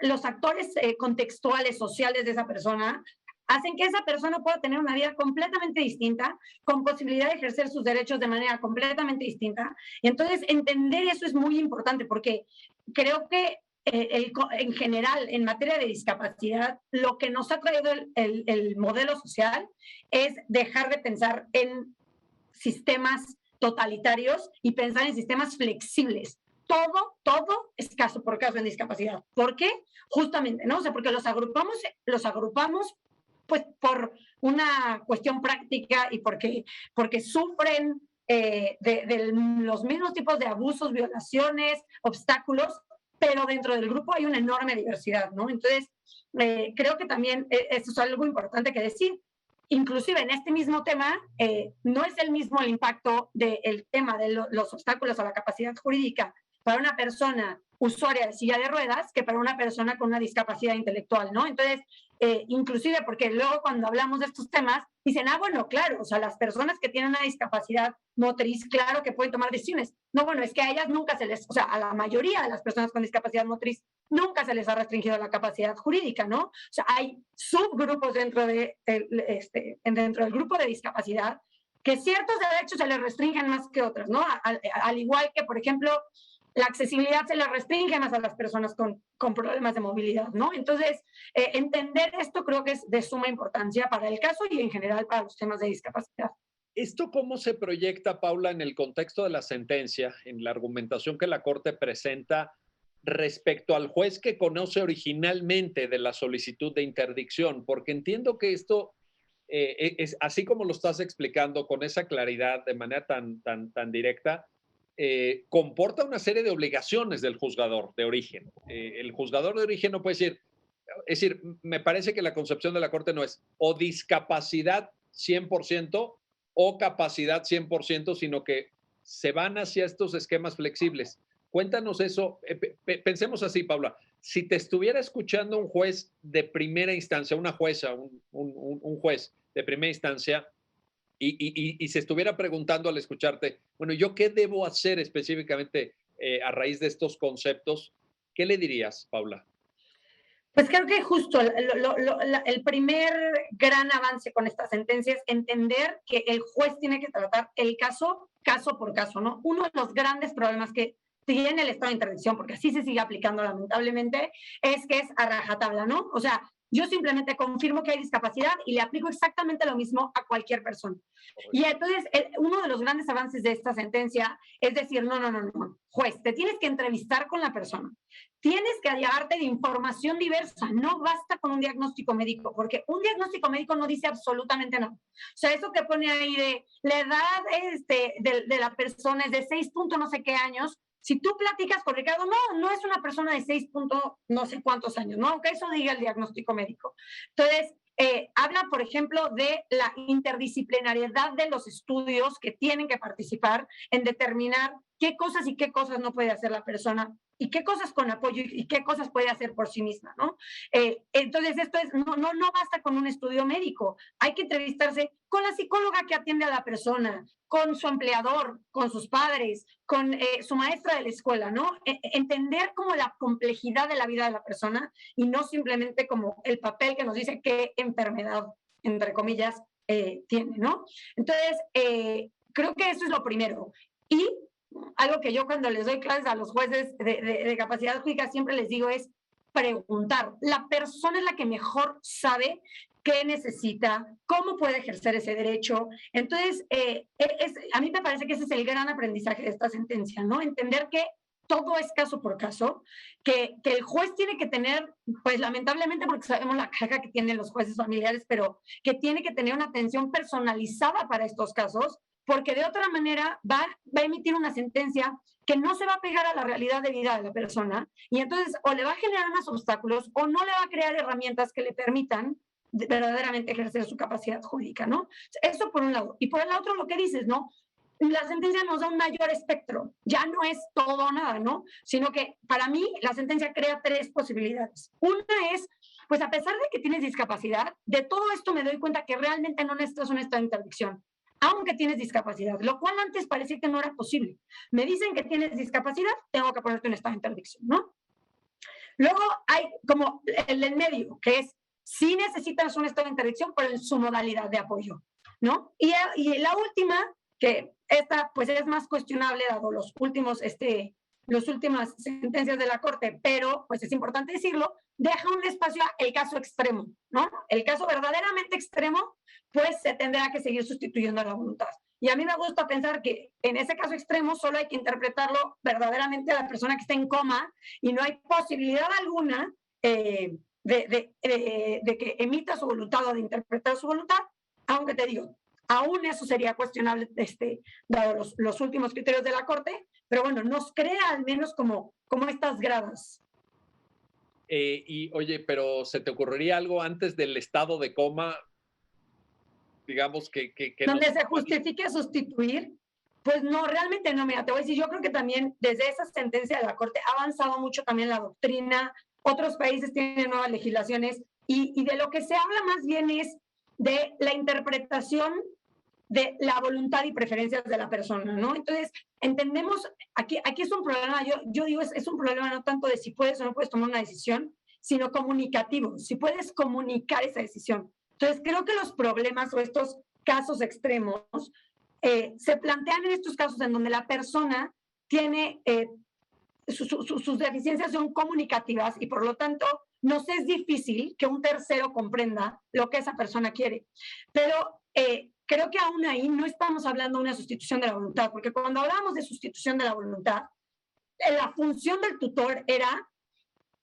los actores contextuales, sociales de esa persona, hacen que esa persona pueda tener una vida completamente distinta, con posibilidad de ejercer sus derechos de manera completamente distinta. Y entonces, entender eso es muy importante porque creo que en general, en materia de discapacidad, lo que nos ha traído el modelo social es dejar de pensar en sistemas totalitarios y pensar en sistemas flexibles. Todo es caso por caso en discapacidad. ¿Por qué? Justamente, ¿no? O sea, porque los agrupamos pues por una cuestión práctica y porque sufren de los mismos tipos de abusos, violaciones, obstáculos, pero dentro del grupo hay una enorme diversidad, ¿no? Entonces, creo que también eso es algo importante que decir. Inclusive en este mismo tema, no es el mismo el impacto del tema de los obstáculos a la capacidad jurídica para una persona usuaria de silla de ruedas que para una persona con una discapacidad intelectual, ¿no? Entonces, inclusive porque luego cuando hablamos de estos temas, dicen, bueno, claro, o sea, las personas que tienen una discapacidad motriz, claro que pueden tomar decisiones. No, bueno, es que a ellas nunca o sea, a la mayoría de las personas con discapacidad motriz nunca se les ha restringido la capacidad jurídica, ¿no? O sea, hay subgrupos dentro del grupo de discapacidad que ciertos derechos se les restringen más que otros, ¿no? Al igual que, por ejemplo, la accesibilidad se le restringe más a las personas con problemas de movilidad, ¿no? Entonces, entender esto creo que es de suma importancia para el caso y en general para los temas de discapacidad. ¿Esto cómo se proyecta, Paula, en el contexto de la sentencia, en la argumentación que la Corte presenta respecto al juez que conoce originalmente de la solicitud de interdicción? Porque entiendo que esto es así como lo estás explicando, con esa claridad, de manera tan directa, comporta una serie de obligaciones del juzgador de origen. El juzgador de origen no puede decir, es decir, me parece que la concepción de la Corte no es o discapacidad 100% o capacidad 100%, sino que se van hacia estos esquemas flexibles. Cuéntanos eso. Pensemos así, Paula. Si te estuviera escuchando un juez de primera instancia, una jueza, un juez de primera instancia, y se estuviera preguntando al escucharte, bueno, ¿yo qué debo hacer específicamente a raíz de estos conceptos? ¿Qué le dirías, Paula? Pues creo que justo el primer gran avance con esta sentencia es entender que el juez tiene que tratar el caso por caso, ¿no? Uno de los grandes problemas que tiene el estado de interdicción, porque así se sigue aplicando lamentablemente, es que es a rajatabla, ¿no? O sea, yo simplemente confirmo que hay discapacidad y le aplico exactamente lo mismo a cualquier persona. Y entonces, uno de los grandes avances de esta sentencia es decir, no, juez, te tienes que entrevistar con la persona. Tienes que llevarte de información diversa, no basta con un diagnóstico médico, porque un diagnóstico médico no dice absolutamente nada. O sea, eso que pone ahí de la edad de la persona es de 6 puntos no sé qué años, si tú platicas con Ricardo, no es una persona de 6 puntos no sé cuántos años, ¿no? Aunque eso diga el diagnóstico médico. Entonces, habla, por ejemplo, de la interdisciplinariedad de los estudios que tienen que participar en determinar qué cosas y qué cosas no puede hacer la persona y qué cosas con apoyo y qué cosas puede hacer por sí misma, ¿no? Entonces, esto es, no basta con un estudio médico, hay que entrevistarse con la psicóloga que atiende a la persona, con su empleador, con sus padres, con su maestra de la escuela, ¿no? Entender como la complejidad de la vida de la persona y no simplemente como el papel que nos dice qué enfermedad, entre comillas, tiene, ¿no? Entonces, creo que eso es lo primero. Y algo que yo cuando les doy clases a los jueces de capacidad jurídica siempre les digo es preguntar. La persona es la que mejor sabe qué necesita, cómo puede ejercer ese derecho. Entonces, a mí me parece que ese es el gran aprendizaje de esta sentencia, ¿no? Entender que todo es caso por caso, que el juez tiene que tener, pues lamentablemente porque sabemos la carga que tienen los jueces familiares, pero que tiene que tener una atención personalizada para estos casos, porque de otra manera va a emitir una sentencia que no se va a pegar a la realidad de vida de la persona y entonces o le va a generar más obstáculos o no le va a crear herramientas que le permitan verdaderamente ejercer su capacidad jurídica, ¿no? Eso por un lado. Y por el otro lo que dices, ¿no? La sentencia nos da un mayor espectro, ya no es todo o nada, ¿no? Sino que para mí la sentencia crea 3 posibilidades. Una es, pues a pesar de que tienes discapacidad, de todo esto me doy cuenta que realmente no necesitas un estado de interdicción, aunque tienes discapacidad, lo cual antes parecía que no era posible. Me dicen que tienes discapacidad, tengo que ponerte un estado de interdicción, ¿no? Luego hay como el del medio, que es, sí necesitas un estado de interdicción, pero en su modalidad de apoyo, ¿no? Y la última, que esta pues es más cuestionable dado las últimas sentencias de la Corte, pero pues es importante decirlo, deja un espacio a el caso extremo, ¿no? El caso verdaderamente extremo, pues se tendrá que seguir sustituyendo a la voluntad. Y a mí me gusta pensar que en ese caso extremo solo hay que interpretarlo verdaderamente a la persona que está en coma y no hay posibilidad alguna de que emita su voluntad o de interpretar su voluntad, aunque te digo, aún eso sería cuestionable dado los últimos criterios de la Corte, pero bueno, nos crea al menos como estas gradas. Y oye, pero ¿se te ocurriría algo antes del estado de coma? Digamos que donde se justifique sustituir, pues no, realmente no. Mira, te voy a decir, yo creo que también desde esa sentencia de la Corte ha avanzado mucho también la doctrina, otros países tienen nuevas legislaciones y de lo que se habla más bien es de la interpretación de la voluntad y preferencias de la persona, ¿no? Entonces, entendemos, aquí es un problema, yo digo, es un problema no tanto de si puedes o no puedes tomar una decisión, sino comunicativo, si puedes comunicar esa decisión. Entonces, creo que los problemas o estos casos extremos se plantean en estos casos en donde la persona tiene sus deficiencias son comunicativas y por lo tanto nos es difícil que un tercero comprenda lo que esa persona quiere. Pero creo que aún ahí no estamos hablando de una sustitución de la voluntad, porque cuando hablamos de sustitución de la voluntad, la función del tutor era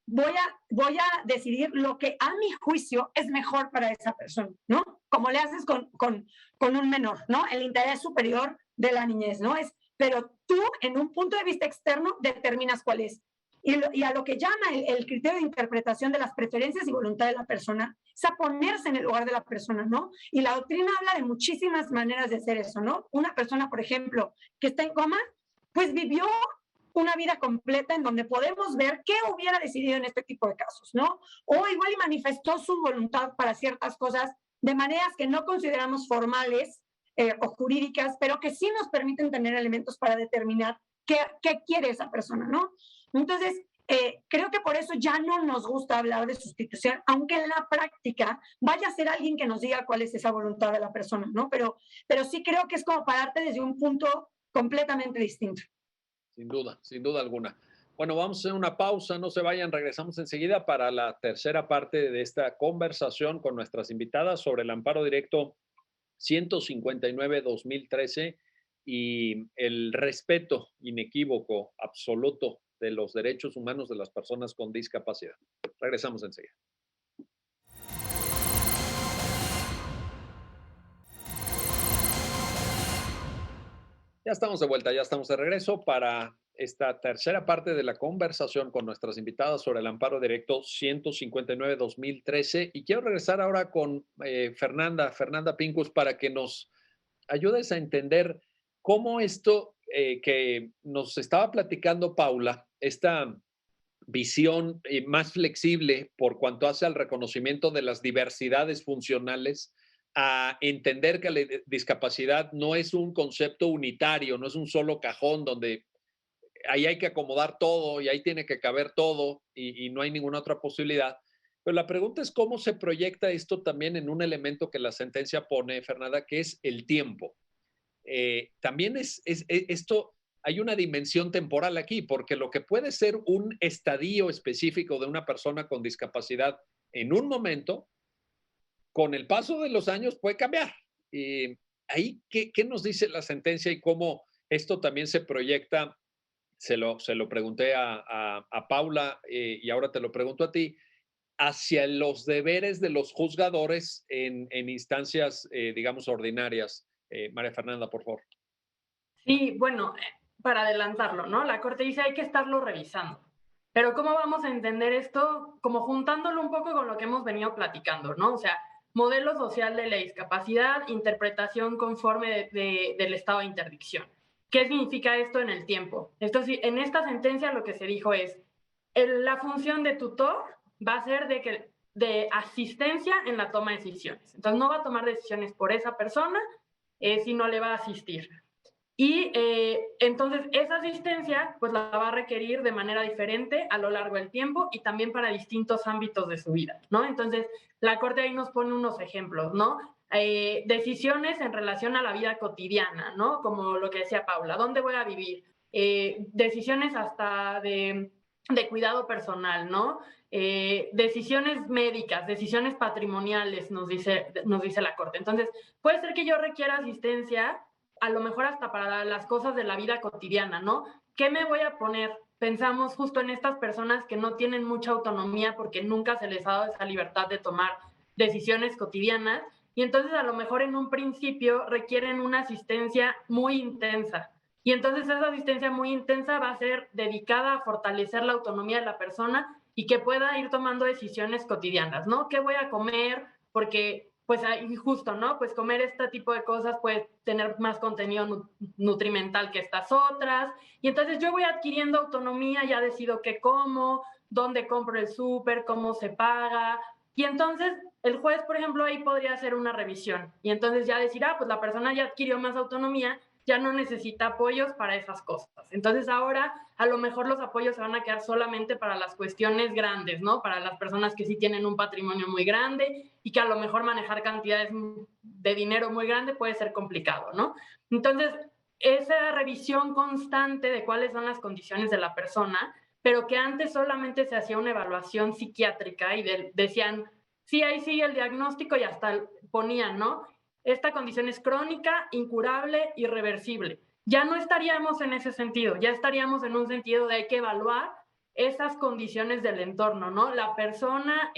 voy a decidir lo que a mi juicio es mejor para esa persona, ¿no? Como le haces con un menor, ¿no? El interés superior de la niñez, ¿no? Es pero tú en un punto de vista externo determinas cuál es. Y a lo que llama el criterio de interpretación de las preferencias y voluntad de la persona, es a ponerse en el lugar de la persona, ¿no? Y la doctrina habla de muchísimas maneras de hacer eso, ¿no? Una persona, por ejemplo, que está en coma, pues vivió una vida completa en donde podemos ver qué hubiera decidido en este tipo de casos, ¿no? O igual y manifestó su voluntad para ciertas cosas de maneras que no consideramos formales o jurídicas, pero que sí nos permiten tener elementos para determinar qué quiere esa persona, ¿no? Entonces, creo que por eso ya no nos gusta hablar de sustitución, aunque en la práctica vaya a ser alguien que nos diga cuál es esa voluntad de la persona, ¿no? Pero sí creo que es como pararte desde un punto completamente distinto. Sin duda alguna. Bueno, vamos a hacer una pausa, no se vayan, regresamos enseguida para la tercera parte de esta conversación con nuestras invitadas sobre el amparo directo 159-2013 y el respeto inequívoco, absoluto de los derechos humanos de las personas con discapacidad. Regresamos enseguida. Ya estamos de vuelta, ya estamos de regreso para esta tercera parte de la conversación con nuestras invitadas sobre el amparo directo 159-2013. Y quiero regresar ahora con Fernanda Pincus, para que nos ayudes a entender cómo esto que nos estaba platicando Paula, esta visión más flexible por cuanto hace al reconocimiento de las diversidades funcionales, a entender que la discapacidad no es un concepto unitario, no es un solo cajón donde ahí hay que acomodar todo y ahí tiene que caber todo y no hay ninguna otra posibilidad. Pero la pregunta es cómo se proyecta esto también en un elemento que la sentencia pone, Fernanda, que es el tiempo. También esto, hay una dimensión temporal aquí, porque lo que puede ser un estadio específico de una persona con discapacidad en un momento, con el paso de los años puede cambiar. Ahí, ¿qué nos dice la sentencia y cómo esto también se proyecta? Se lo pregunté a Paula y ahora te lo pregunto a ti, hacia los deberes de los juzgadores en instancias, digamos, ordinarias. María Fernanda, por favor. Sí, bueno, para adelantarlo, ¿no? La Corte dice hay que estarlo revisando. Pero ¿cómo vamos a entender esto? Como juntándolo un poco con lo que hemos venido platicando, ¿no? O sea, modelo social de la discapacidad, interpretación conforme del estado de interdicción. ¿Qué significa esto en el tiempo? Esto sí, en esta sentencia lo que se dijo es, la función de tutor va a ser de asistencia en la toma de decisiones. Entonces no va a tomar decisiones por esa persona, sino le va a asistir. Y entonces esa asistencia pues la va a requerir de manera diferente a lo largo del tiempo y también para distintos ámbitos de su vida, ¿no? Entonces la Corte ahí nos pone unos ejemplos, ¿no? Decisiones en relación a la vida cotidiana, ¿no? Como lo que decía Paula, ¿dónde voy a vivir? Decisiones hasta de cuidado personal, ¿no? Decisiones médicas, decisiones patrimoniales, nos dice la Corte. Entonces, puede ser que yo requiera asistencia a lo mejor hasta para las cosas de la vida cotidiana, ¿no? ¿Qué me voy a poner? Pensamos justo en estas personas que no tienen mucha autonomía porque nunca se les ha dado esa libertad de tomar decisiones cotidianas y entonces a lo mejor en un principio requieren una asistencia muy intensa. Y entonces esa asistencia muy intensa va a ser dedicada a fortalecer la autonomía de la persona y que pueda ir tomando decisiones cotidianas, ¿no? ¿Qué voy a comer? Porque pues ahí justo, ¿no? Pues comer este tipo de cosas puede tener más contenido nutrimental que estas otras. Y entonces yo voy adquiriendo autonomía, ya decido qué como, dónde compro el súper, cómo se paga. Y entonces el juez, por ejemplo, ahí podría hacer una revisión. Y entonces ya decir, pues la persona ya adquirió más autonomía, ya no necesita apoyos para esas cosas. Entonces ahora a lo mejor los apoyos se van a quedar solamente para las cuestiones grandes, ¿no? Para las personas que sí tienen un patrimonio muy grande y que a lo mejor manejar cantidades de dinero muy grande puede ser complicado, ¿no? Entonces, esa revisión constante de cuáles son las condiciones de la persona, pero que antes solamente se hacía una evaluación psiquiátrica y decían, sí, ahí sigue el diagnóstico y hasta ponían, ¿no? Esta condición es crónica, incurable, irreversible. Ya no estaríamos en ese sentido, ya estaríamos en un sentido de hay que evaluar esas condiciones del entorno, ¿no? La persona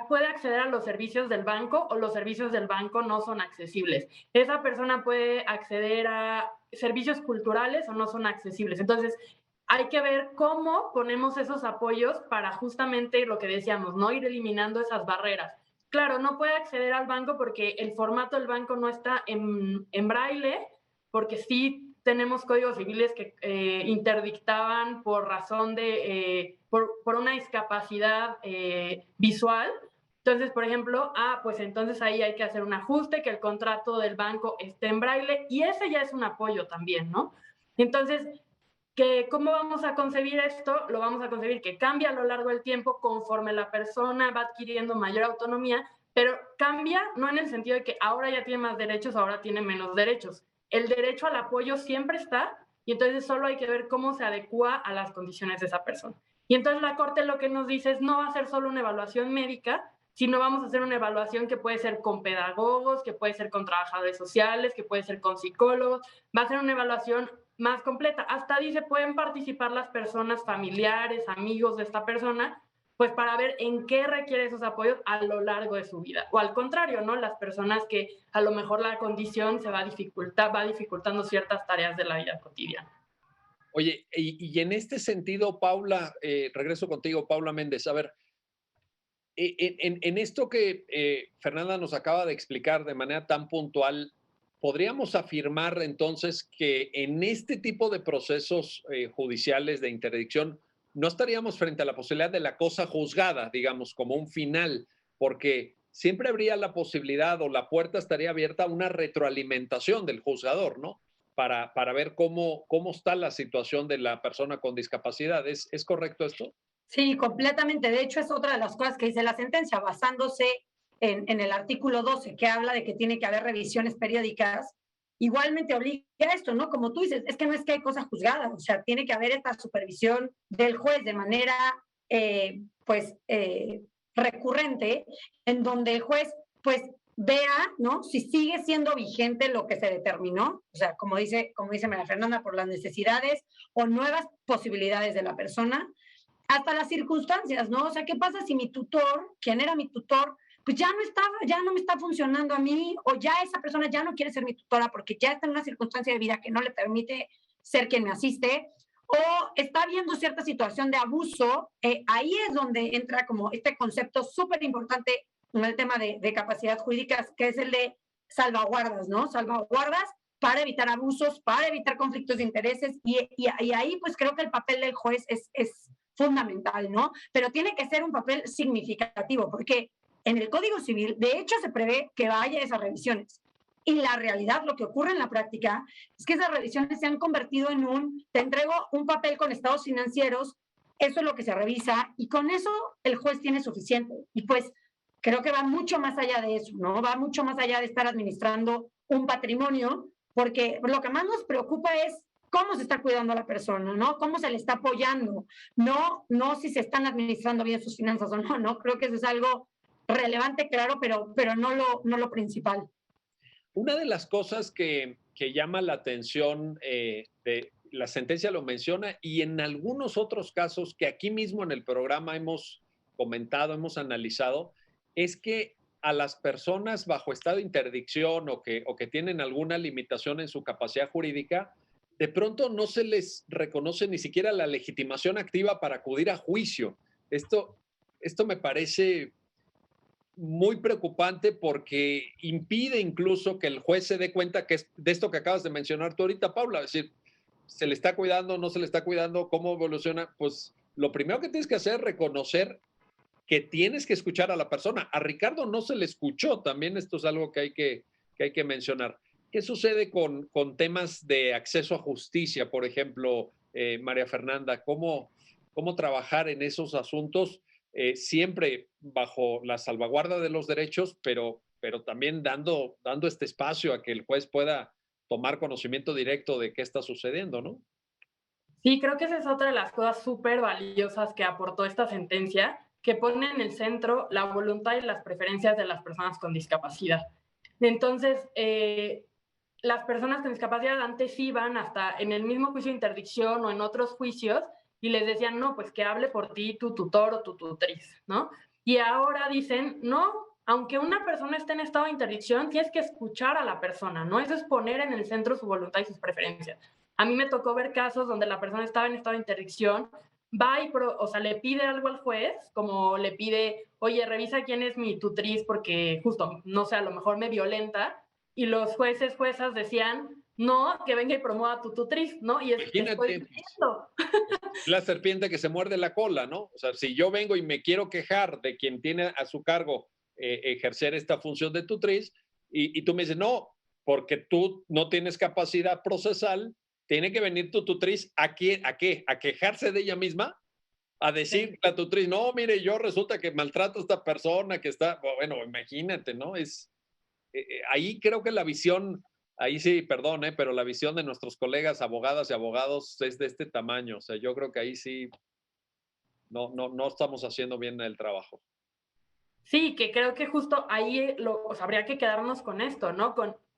puede acceder a los servicios del banco o los servicios del banco no son accesibles. Esa persona puede acceder a servicios culturales o no son accesibles. Entonces, hay que ver cómo ponemos esos apoyos para justamente lo que decíamos, ¿no? Ir eliminando esas barreras. Claro, no puede acceder al banco porque el formato del banco no está en braille, porque sí tenemos códigos civiles que interdictaban por razón de, por una discapacidad visual. Entonces, por ejemplo, pues entonces ahí hay que hacer un ajuste, que el contrato del banco esté en braille, y ese ya es un apoyo también, ¿no? Entonces, ¿cómo vamos a concebir esto? Lo vamos a concebir que cambia a lo largo del tiempo conforme la persona va adquiriendo mayor autonomía, pero cambia no en el sentido de que ahora ya tiene más derechos, ahora tiene menos derechos. El derecho al apoyo siempre está, y entonces solo hay que ver cómo se adecua a las condiciones de esa persona. Y entonces la Corte lo que nos dice es no va a ser solo una evaluación médica, sino vamos a hacer una evaluación que puede ser con pedagogos, que puede ser con trabajadores sociales, que puede ser con psicólogos, va a ser una evaluación más completa. Hasta dice, pueden participar las personas familiares, amigos de esta persona, pues para ver en qué requiere esos apoyos a lo largo de su vida. O al contrario, ¿no? Las personas que a lo mejor la condición va dificultando ciertas tareas de la vida cotidiana. Oye, y en este sentido, Paula, regreso contigo, Paula Méndez. A ver, en esto que Fernanda nos acaba de explicar de manera tan puntual, ¿podríamos afirmar entonces que en este tipo de procesos judiciales de interdicción no estaríamos frente a la posibilidad de la cosa juzgada, digamos, como un final? Porque siempre habría la posibilidad o la puerta estaría abierta a una retroalimentación del juzgador, ¿no? Para ver cómo está la situación de la persona con discapacidad. ¿Es correcto esto? Sí, completamente. De hecho, es otra de las cosas que dice la sentencia, basándose en el artículo 12, que habla de que tiene que haber revisiones periódicas. Igualmente obliga a esto, ¿no? Como tú dices, es que no es que hay cosas juzgadas, o sea, tiene que haber esta supervisión del juez de manera, recurrente, en donde el juez, pues, vea, ¿no? Si sigue siendo vigente lo que se determinó, o sea, como dice María Fernanda, por las necesidades o nuevas posibilidades de la persona, hasta las circunstancias, ¿no? O sea, ¿qué pasa si mi tutor, quien era mi tutor, pues ya no me está funcionando a mí, o ya esa persona ya no quiere ser mi tutora porque ya está en una circunstancia de vida que no le permite ser quien me asiste, o está viendo cierta situación de abuso? Ahí es donde entra como este concepto súper importante en el tema de capacidad jurídica, que es el de salvaguardas, ¿no? Salvaguardas para evitar abusos, para evitar conflictos de intereses, y ahí pues creo que el papel del juez es fundamental, ¿no? Pero tiene que ser un papel significativo, porque en el Código Civil, de hecho, se prevé que vaya esas revisiones. Y la realidad, lo que ocurre en la práctica, es que esas revisiones se han convertido en te entrego un papel con estados financieros, eso es lo que se revisa, y con eso el juez tiene suficiente. Y pues creo que va mucho más allá de eso, ¿no? Va mucho más allá de estar administrando un patrimonio, porque lo que más nos preocupa es cómo se está cuidando a la persona, ¿no? Cómo se le está apoyando, no si se están administrando bien sus finanzas o no, ¿no? Creo que eso es algo relevante, claro, pero no lo principal. Una de las cosas que llama la atención, la sentencia lo menciona, y en algunos otros casos que aquí mismo en el programa hemos comentado, hemos analizado, es que a las personas bajo estado de interdicción o que tienen alguna limitación en su capacidad jurídica, de pronto no se les reconoce ni siquiera la legitimación activa para acudir a juicio. Esto me parece muy preocupante porque impide incluso que el juez se dé cuenta que es de esto que acabas de mencionar tú ahorita, Paula. Es decir, ¿se le está cuidando, no se le está cuidando? ¿Cómo evoluciona? Pues lo primero que tienes que hacer es reconocer que tienes que escuchar a la persona. A Ricardo no se le escuchó, también esto es algo que hay que mencionar. ¿Qué sucede con temas de acceso a justicia, por ejemplo, María Fernanda? ¿Cómo trabajar en esos asuntos? Siempre bajo la salvaguarda de los derechos, pero también dando este espacio a que el juez pueda tomar conocimiento directo de qué está sucediendo, ¿no? Sí, creo que esa es otra de las cosas súper valiosas que aportó esta sentencia, que pone en el centro la voluntad y las preferencias de las personas con discapacidad. Entonces, las personas con discapacidad antes iban hasta en el mismo juicio de interdicción o en otros juicios y les decían, no, pues que hable por ti tu tutor o tu tutriz, ¿no? Y ahora dicen, no, aunque una persona esté en estado de interdicción, tienes que escuchar a la persona, ¿no? Eso es poner en el centro su voluntad y sus preferencias. A mí me tocó ver casos donde la persona estaba en estado de interdicción, va y, le pide algo al juez, como le pide, oye, revisa quién es mi tutriz porque justo, no sé, a lo mejor me violenta, y los juezas decían, no, que venga y promueva tu tutriz, ¿no? Y te estoy Imagínate, diciendo. la serpiente que se muerde la cola, ¿no? O sea, si yo vengo y me quiero quejar de quien tiene a su cargo ejercer esta función de tutriz y tú me dices, no, porque tú no tienes capacidad procesal, tiene que venir tu tutriz ¿a qué? ¿A quejarse de ella misma? A decir la tutriz, no, mire, yo resulta que maltrato a esta persona que está, bueno, imagínate, ¿no? Ahí creo que la visión, ahí sí, perdón, pero la visión de nuestros colegas abogadas y abogados es de este tamaño. O sea, yo creo que ahí sí no estamos haciendo bien el trabajo. Sí, que creo que justo ahí habría que quedarnos con esto, ¿no?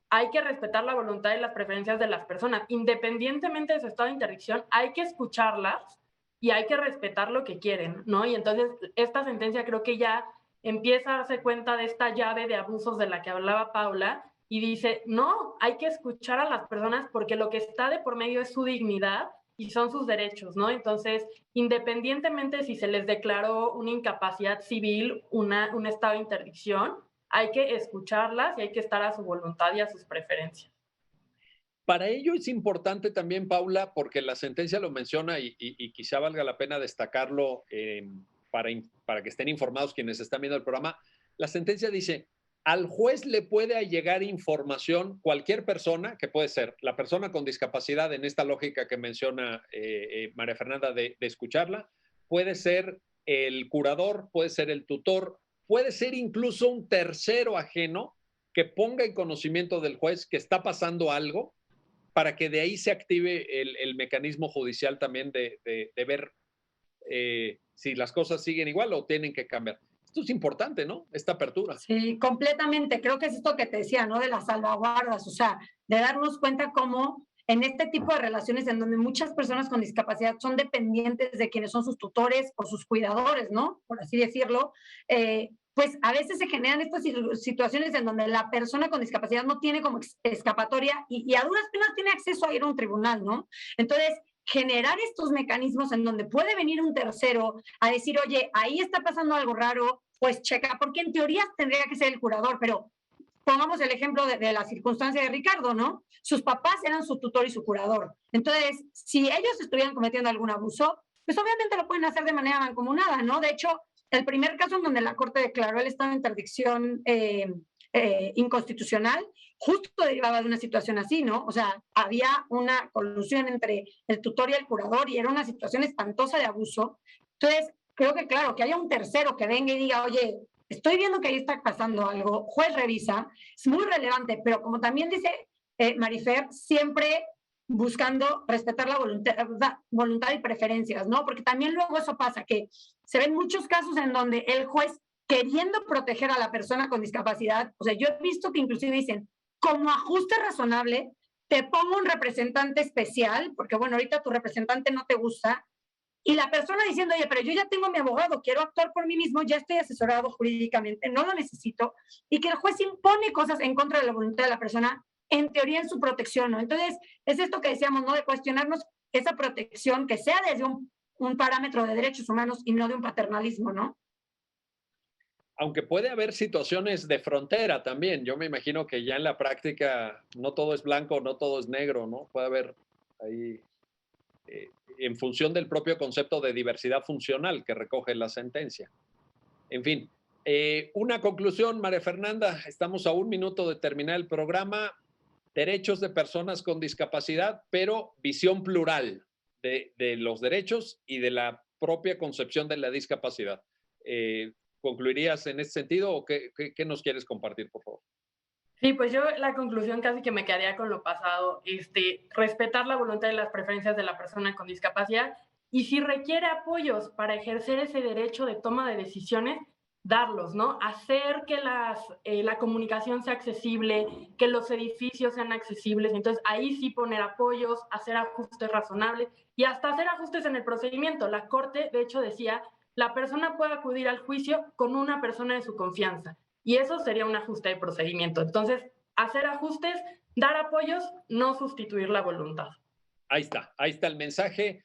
Hay que respetar la voluntad y las preferencias de las personas. Independientemente de su estado de interdicción, hay que escucharlas y hay que respetar lo que quieren, ¿no? Y entonces esta sentencia creo que ya empieza a darse cuenta de esta llave de abusos de la que hablaba Paula y dice, no, hay que escuchar a las personas porque lo que está de por medio es su dignidad y son sus derechos, ¿no? Entonces, independientemente si se les declaró una incapacidad civil, un estado de interdicción, hay que escucharlas y hay que estar a su voluntad y a sus preferencias. Para ello es importante también, Paula, porque la sentencia lo menciona y quizá valga la pena destacarlo para que estén informados quienes están viendo el programa. La sentencia dice, al juez le puede llegar información cualquier persona, que puede ser la persona con discapacidad en esta lógica que menciona María Fernanda de escucharla, puede ser el curador, puede ser el tutor, puede ser incluso un tercero ajeno que ponga en conocimiento del juez que está pasando algo para que de ahí se active el mecanismo judicial también de ver si las cosas siguen igual o tienen que cambiar. Esto es importante, ¿no? Esta apertura. Sí, completamente. Creo que es esto que te decía, ¿no? De las salvaguardas, o sea, de darnos cuenta cómo en este tipo de relaciones en donde muchas personas con discapacidad son dependientes de quienes son sus tutores o sus cuidadores, ¿no? Por así decirlo, pues a veces se generan estas situaciones en donde la persona con discapacidad no tiene como escapatoria y a duras penas tiene acceso a ir a un tribunal, ¿no? Entonces, generar estos mecanismos en donde puede venir un tercero a decir, oye, ahí está pasando algo raro, pues checa, porque en teoría tendría que ser el curador, pero pongamos el ejemplo de la circunstancia de Ricardo, ¿no? Sus papás eran su tutor y su curador. Entonces, si ellos estuvieran cometiendo algún abuso, pues obviamente lo pueden hacer de manera mancomunada, ¿no? De hecho, el primer caso en donde la Corte declaró el estado de interdicción inconstitucional, justo derivaba de una situación así, ¿no? O sea, había una colusión entre el tutor y el curador y era una situación espantosa de abuso. Entonces, creo que claro, que haya un tercero que venga y diga, oye, estoy viendo que ahí está pasando algo, juez revisa, es muy relevante, pero como también dice Marifer, siempre buscando respetar la voluntad y preferencias, ¿no? Porque también luego eso pasa, que se ven muchos casos en donde el juez, queriendo proteger a la persona con discapacidad, o sea, yo he visto que inclusive dicen, como ajuste razonable, te pongo un representante especial, porque bueno, ahorita tu representante no te gusta, y la persona diciendo, oye, pero yo ya tengo a mi abogado, quiero actuar por mí mismo, ya estoy asesorado jurídicamente, no lo necesito, y que el juez impone cosas en contra de la voluntad de la persona, en teoría en su protección, ¿no? Entonces, es esto que decíamos, ¿no? De cuestionarnos esa protección que sea desde un parámetro de derechos humanos y no de un paternalismo, ¿no? Aunque puede haber situaciones de frontera también. Yo me imagino que ya en la práctica no todo es blanco, no todo es negro, ¿no? Puede haber ahí, en función del propio concepto de diversidad funcional que recoge la sentencia. En fin, una conclusión, María Fernanda, estamos a un minuto de terminar el programa. Derechos de personas con discapacidad, pero visión plural de los derechos y de la propia concepción de la discapacidad. ¿Concluirías en ese sentido o qué nos quieres compartir, por favor? Sí, pues yo la conclusión casi que me quedaría con lo pasado, respetar la voluntad y las preferencias de la persona con discapacidad y si requiere apoyos para ejercer ese derecho de toma de decisiones, darlos, ¿no? Hacer que la comunicación sea accesible, que los edificios sean accesibles, entonces ahí sí poner apoyos, hacer ajustes razonables y hasta hacer ajustes en el procedimiento. La Corte, de hecho, decía la persona puede acudir al juicio con una persona de su confianza. Y eso sería un ajuste de procedimiento. Entonces, hacer ajustes, dar apoyos, no sustituir la voluntad. Ahí está el mensaje.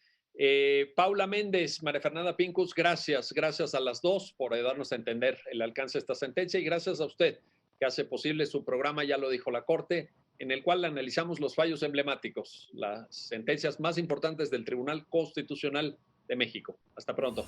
Paula Méndez, María Fernanda Pincus, gracias a las dos por ayudarnos a entender el alcance de esta sentencia y gracias a usted que hace posible su programa, ya lo dijo la Corte, en el cual analizamos los fallos emblemáticos, las sentencias más importantes del Tribunal Constitucional de México. Hasta pronto.